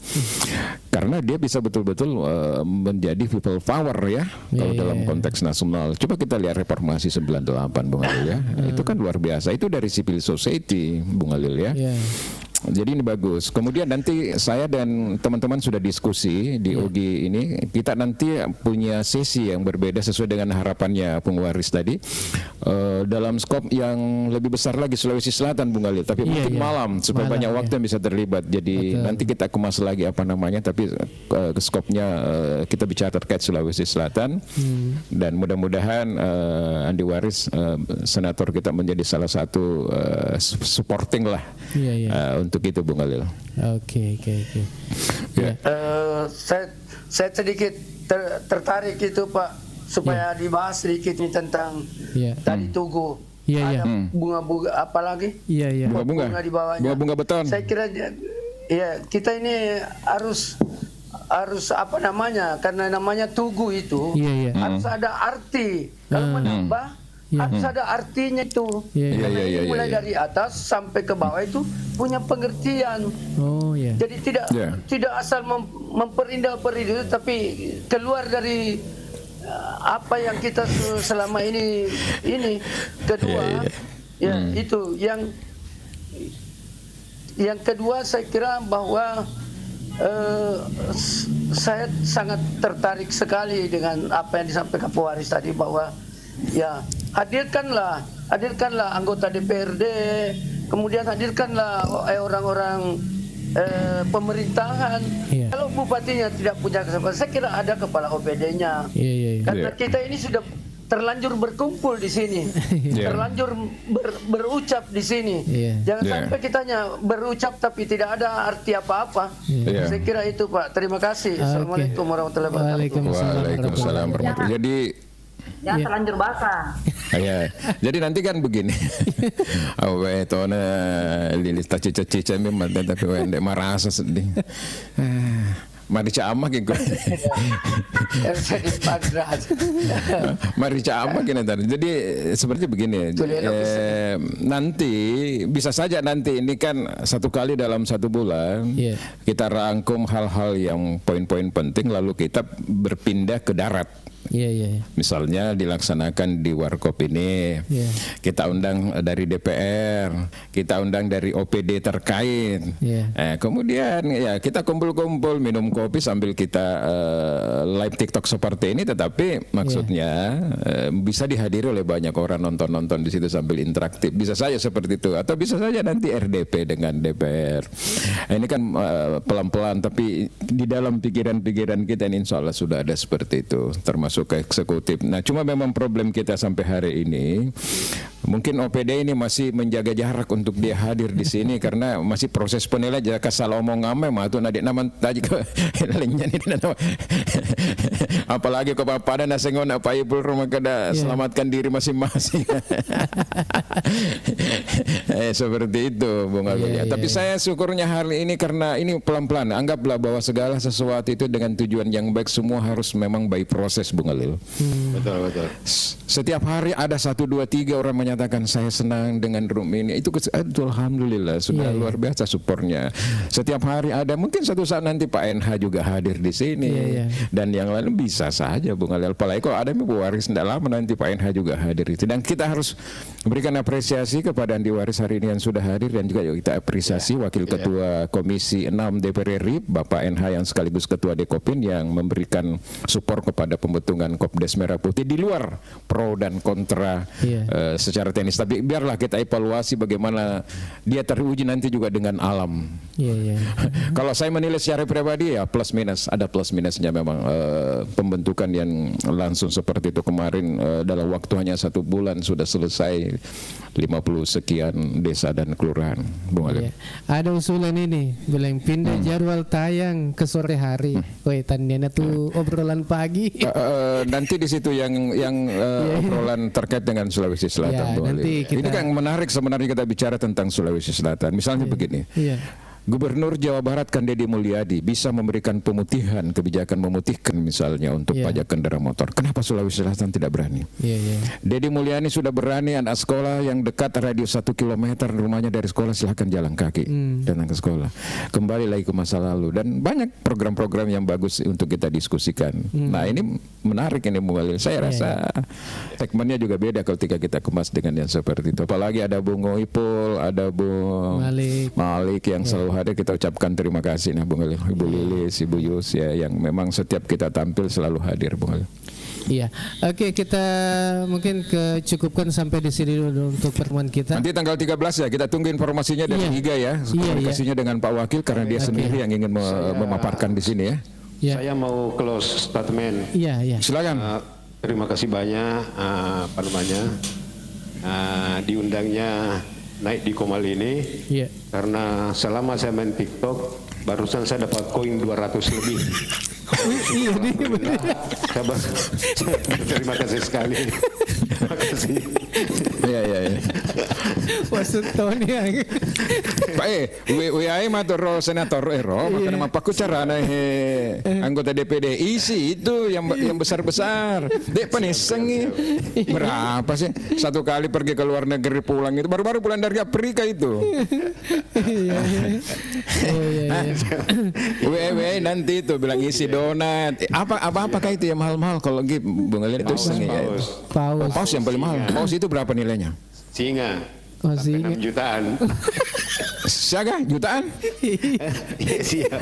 Karena dia bisa betul-betul menjadi people power ya. Kalau dalam konteks nasional. Coba kita lihat reformasi 98 Bung Alil ya. Itu kan luar biasa. Itu dari civil society Bung Alil ya. Jadi ini bagus. Kemudian nanti saya dan teman-teman sudah diskusi di OGI ini. Kita nanti punya sesi yang berbeda sesuai dengan harapannya Bung Waris tadi. Dalam skop yang lebih besar lagi Sulawesi Selatan Bung Alil. Tapi mungkin malam supaya banyak waktu yang bisa terlibat. Jadi nanti kita kemas lagi apa namanya. Tapi skopnya kita bicara terkait Sulawesi Selatan. Dan mudah-mudahan Andi Waris senator kita menjadi salah satu supporting lah untuk itu Bung Alil. Oke. Saya sedikit tertarik itu Pak supaya dibahas sedikit nih tentang tadi Tugu. Ada bunga-bunga apa lagi? Bunga-bunga di bawahnya. Bunga-bunga beton. Saya kira kita ini harus apa namanya? Karena namanya Tugu itu harus ada arti. Kalau menambah harus ada artinya itu. Mulai dari atas sampai ke bawah itu punya pengertian. Jadi tidak asal memperindah-perindah, tapi keluar dari apa yang kita selama ini. Kedua, itu yang kedua saya kira bahwa saya sangat tertarik sekali dengan apa yang disampaikan Pak Waris tadi bahwa hadirkanlah anggota DPRD, kemudian hadirkanlah orang-orang pemerintahan. Kalau bupatinya tidak punya kesempatan, saya kira ada kepala OPD-nya. Karena kita ini sudah terlanjur berkumpul di sini, terlanjur berucap di sini. Jangan sampai kitanya berucap tapi tidak ada arti apa-apa. Saya kira itu Pak. Terima kasih. Assalamualaikum warahmatullahi wabarakatuh. Waalaikumsalam warahmatullahi. Jadi terlanjur basah. Jadi nanti kan begini. Itu lilis cica-cica memang tapi wendek merasa sedih. Mari camak gitu. Mari camak gitu. Jadi seperti begini. Nanti bisa saja nanti ini kan satu kali dalam 1 bulan kita rangkum hal-hal yang poin-poin penting lalu kita berpindah ke darat. Misalnya dilaksanakan di Warkop ini, kita undang dari DPR, kita undang dari OPD terkait. Kemudian kita kumpul-kumpul minum kopi sambil kita live TikTok seperti ini, tetapi maksudnya bisa dihadiri oleh banyak orang nonton di situ sambil interaktif. Bisa saja seperti itu, atau bisa saja nanti RDP dengan DPR. Ini kan pelan-pelan, tapi di dalam pikiran-pikiran kita ini insya Allah sudah ada seperti itu, termasuk ke eksekutif. Nah, cuma memang problem kita sampai hari ini, mungkin OPD ini masih menjaga jarak untuk dia hadir di sini karena masih proses penilaian. Jika salah omong ngame mah tuh nadik naman tadi ke lainnya ini. Apalagi ke bapak dan nasengon apa ibu rumah kada selamatkan diri masing-masing. Seperti itu Bung Alil. Tapi saya syukurnya hari ini karena ini pelan-pelan. Anggaplah bahwa segala sesuatu itu dengan tujuan yang baik, semua harus memang by proses Bung Alil. Betul. Setiap hari ada 1, 2, 3 orang menyatakan saya senang dengan room ini. Itu alhamdulillah sudah luar biasa supportnya. Setiap hari ada, mungkin suatu saat nanti Pak NH juga hadir di sini dan yang lain bisa saja Bung Alil. Apalagi kalau ada Ibu Waris tidak lama nanti Pak NH juga hadir itu. Dan kita harus berikan apresiasi kepada Andi Waris hari ini yang sudah hadir, dan juga kita apresiasi Wakil Ketua Komisi 6 DPR RI Bapak NH yang sekaligus Ketua Dekopin yang memberikan support kepada pembentukan Kopdes Merah Putih di luar pro dan kontra secara secara teknis, tapi biarlah kita evaluasi bagaimana dia teruji nanti juga dengan alam. Kalau saya menilai secara pribadi ya plus minus, ada plus minusnya memang. Pembentukan yang langsung seperti itu kemarin dalam waktu hanya 1 bulan sudah selesai 50 sekian desa dan kelurahan. Bung Alim. Ada usulan ini bilang pindah jadwal tayang ke sore hari. Tandanya tuh obrolan pagi. Nanti di situ yang obrolan terkait dengan Sulawesi Selatan. Ini kan menarik sebenarnya kita bicara tentang Sulawesi Selatan. Misalnya begini. Gubernur Jawa Barat kan Deddy Mulyadi bisa memberikan pemutihan, kebijakan memutihkan misalnya untuk pajak kendaraan motor. Kenapa Sulawesi Selatan tidak berani? Deddy Mulyadi sudah berani, anak sekolah yang dekat radius 1 kilometer rumahnya dari sekolah silahkan jalan kaki datang ke sekolah. Kembali lagi ke masa lalu dan banyak program-program yang bagus untuk kita diskusikan. Nah ini menarik ini Bung Alil. Saya rasa segmennya juga beda ketika kita kemas dengan yang seperti itu. Apalagi ada Bung Ipul, ada Bung Malik yang selalu hadir, kita ucapkan terima kasih Bung Alil, Ibu Lilis, Ibu Yus ya, yang memang setiap kita tampil selalu hadir Bung Alil. Iya, oke, kita mungkin cukupkan sampai di sini dulu untuk pertemuan kita. Nanti tanggal 13 ya kita tunggu informasinya dari Iga ya, komunikasinya dengan Pak Wakil karena dia sendiri yang ingin memaparkan di sini ya. Saya mau close statement. Silakan. Terima kasih banyak diundangnya naik di Komal ini karena selama saya main TikTok barusan saya dapat koin 200 lebih. Terima kasih sekali. Terima kasih. Maksud Tony Pak WAI matur senator makanya mapaku cara anggota DPD isi itu yang besar-besar. Dek peniseng berapa sih? 1 kali pergi ke luar negeri pulang itu baru-baru pulang dari Afrika itu. WAI nanti itu bilang isi donat. Apakah itu yang mahal-mahal kalau Bung Alil itu paus yang paling mahal. Paus itu berapa nilainya? Singa. 6 jutaan. Siaga jutaan? Siap.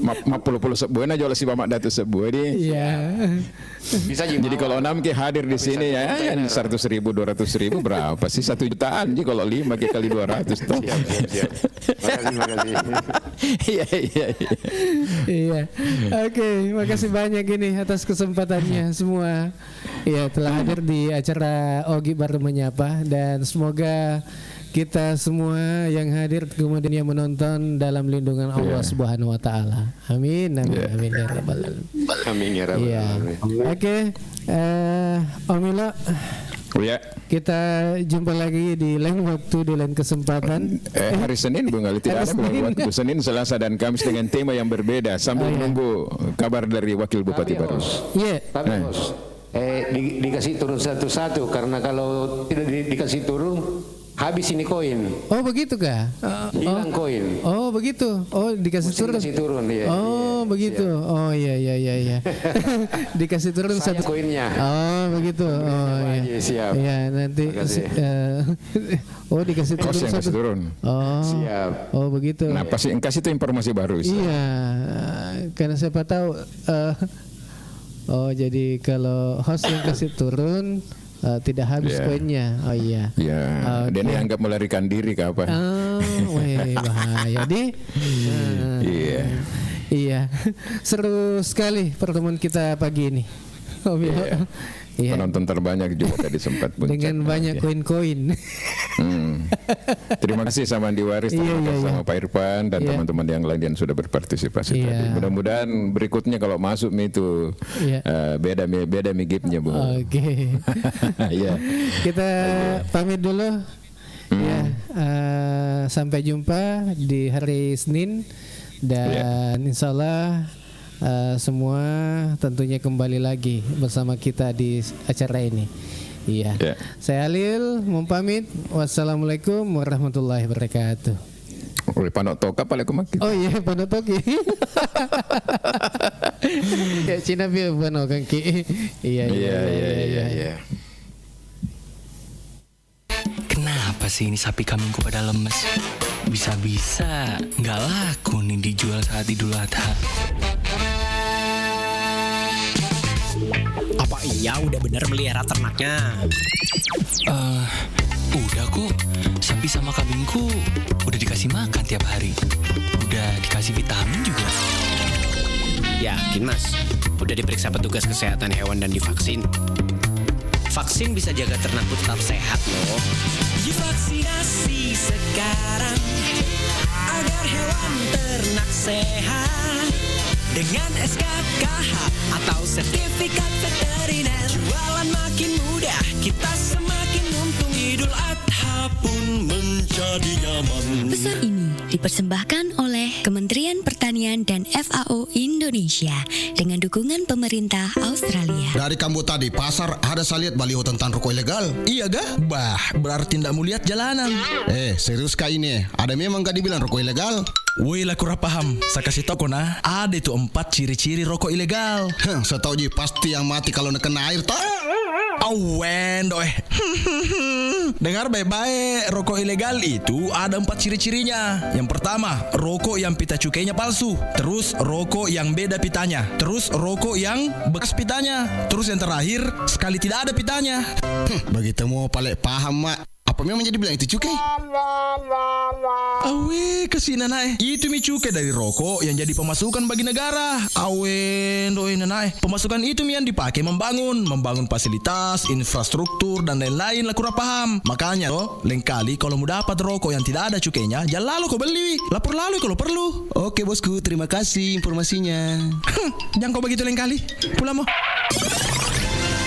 Map puluh sebuah na jual si Bamak Datu sebuah di. Bisa jadi kalau 6 ke hadir di sini ya 100.000 200.000 berapa sih 1 jutaan jadi kalau 5 kali 200 toh. Siap. Makasih. Iya. Oke, makasih banyak ini atas kesempatannya semua. Ya telah hadir di acara Ogi Baru Menyapa dan semoga kita semua yang hadir kemudian yang menonton dalam lindungan Allah Subhanahu wa taala. Amin ya rabbal alamin. Amin ya rabbal alamin. Oke. Om Milo. Kita jumpa lagi di lain waktu, di lain kesempatan. Hari Senin Bung Ali tidak ada waktu Senin, Selasa dan Kamis dengan tema yang berbeda sambil menunggu kabar dari Wakil Bupati Baru. Tapi bos, dikasih turun satu-satu karena kalau tidak dikasih turun habis ini koin. Oh begitu kah? Hilang koin. Oh begitu. Oh dikasih turun. Dikasih turun ya. Oh begitu. Siap. Oh iya. Dikasih turun satu koinnya. Oh begitu. Oh iya. Siap. Iya nanti. Dikasih turun satu. Kasih turun. Oh. Siap. Oh begitu. Nah pasti kasih itu informasi baru. Iya. Karena siapa tahu. Jadi kalau host yang kasih turun. Tidak habis koinnya. Oh iya. Dan dianggap melarikan diri ke apa? Bahaya deh. Iya. Seru sekali pertemuan kita pagi ini. Penonton terbanyak juga tadi sempat dengan banyak koin-koin. Terima kasih sama Andi Waris, sama Pak Irfan dan teman-teman yang lain yang sudah berpartisipasi tadi. Mudah-mudahan berikutnya kalau masuk itu beda migipnya Bu. Oke. Kita pamit dulu. Sampai jumpa di hari Senin dan insya Allah semua tentunya kembali lagi bersama kita di acara ini. Saya Alil mau pamit. Wassalamualaikum warahmatullahi wabarakatuh. Panok toka paling kemakin. Oh iya panok toki. Ya Cina biar panok kaki. Iya. Kenapa sih ini sapi kambingku pada lemes? Bisa-bisa nggak laku nih dijual saat Idul Adha. Apa iya udah bener melihara ternaknya? kok. Sapi sama kambingku udah dikasih makan tiap hari. Udah dikasih vitamin juga. Yakin mas? Udah diperiksa petugas kesehatan hewan dan divaksin? Vaksin bisa jaga ternakku tetap sehat loh. Divaksinasi sekarang agar hewan ternak sehat dengan SKKH atau sertifikat veteriner. Jualan makin mudah, kita semakin untung. Idul Adha pun menjadi nyaman. Pesan ini dipersembahkan oleh Kementerian Pertanian dan FAO Indonesia dengan dukungan pemerintah Australia. Dari kamu tadi pasar ada saya lihat baliho tentang rokok ilegal. Iya ga? Bah, berarti tidak mau lihat jalanan. Serius kah ini? Ada memang gak dibilang rokok ilegal? Woi lah kurang paham. Saya kasih tau kona, ada itu 4 ciri-ciri rokok ilegal. Saya tahu ji pasti yang mati kalau kena air tak? Awen doeh. Dengar baik-baik, rokok ilegal itu ada 4 ciri-cirinya. Yang pertama, rokok yang pita cukainya palsu. Terus rokok yang beda pitanya. Terus rokok yang bekas pitanya. Terus yang terakhir, sekali tidak ada pitanya. Begitu mau paling paham mak. Apa memang jadi bilang itu cukai? Awe, kesini naik. Itu mi cukai dari rokok yang jadi pemasukan bagi negara. Awe, doi naik. Pemasukan itu mi yang dipakai membangun fasilitas, infrastruktur dan lain-lain lah kurang paham. Makanya loh, lain kali kalau mau dapat rokok yang tidak ada cukainya, jangan lalu kau beli. Lapor lalu kalau perlu. Oke bosku, terima kasih informasinya. Jangan kau begitu lain kali. Pulang mau.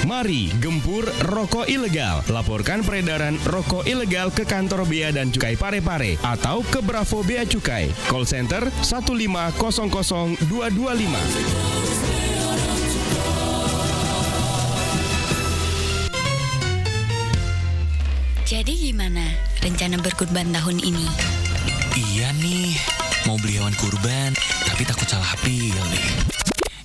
Mari gempur rokok ilegal. Laporkan peredaran rokok ilegal ke kantor Bea dan Cukai Parepare atau ke Bravo Bea Cukai. Call center 1500225. Jadi gimana rencana berkurban tahun ini? Iya nih, mau beli hewan kurban, tapi takut salah pilih.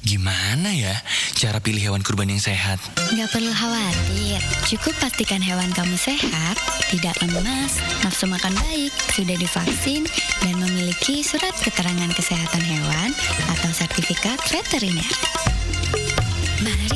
Gimana ya cara pilih hewan kurban yang sehat? Gak perlu khawatir, cukup pastikan hewan kamu sehat, tidak lemas, nafsu makan baik, sudah divaksin, dan memiliki surat keterangan kesehatan hewan atau sertifikat veteriner. Mari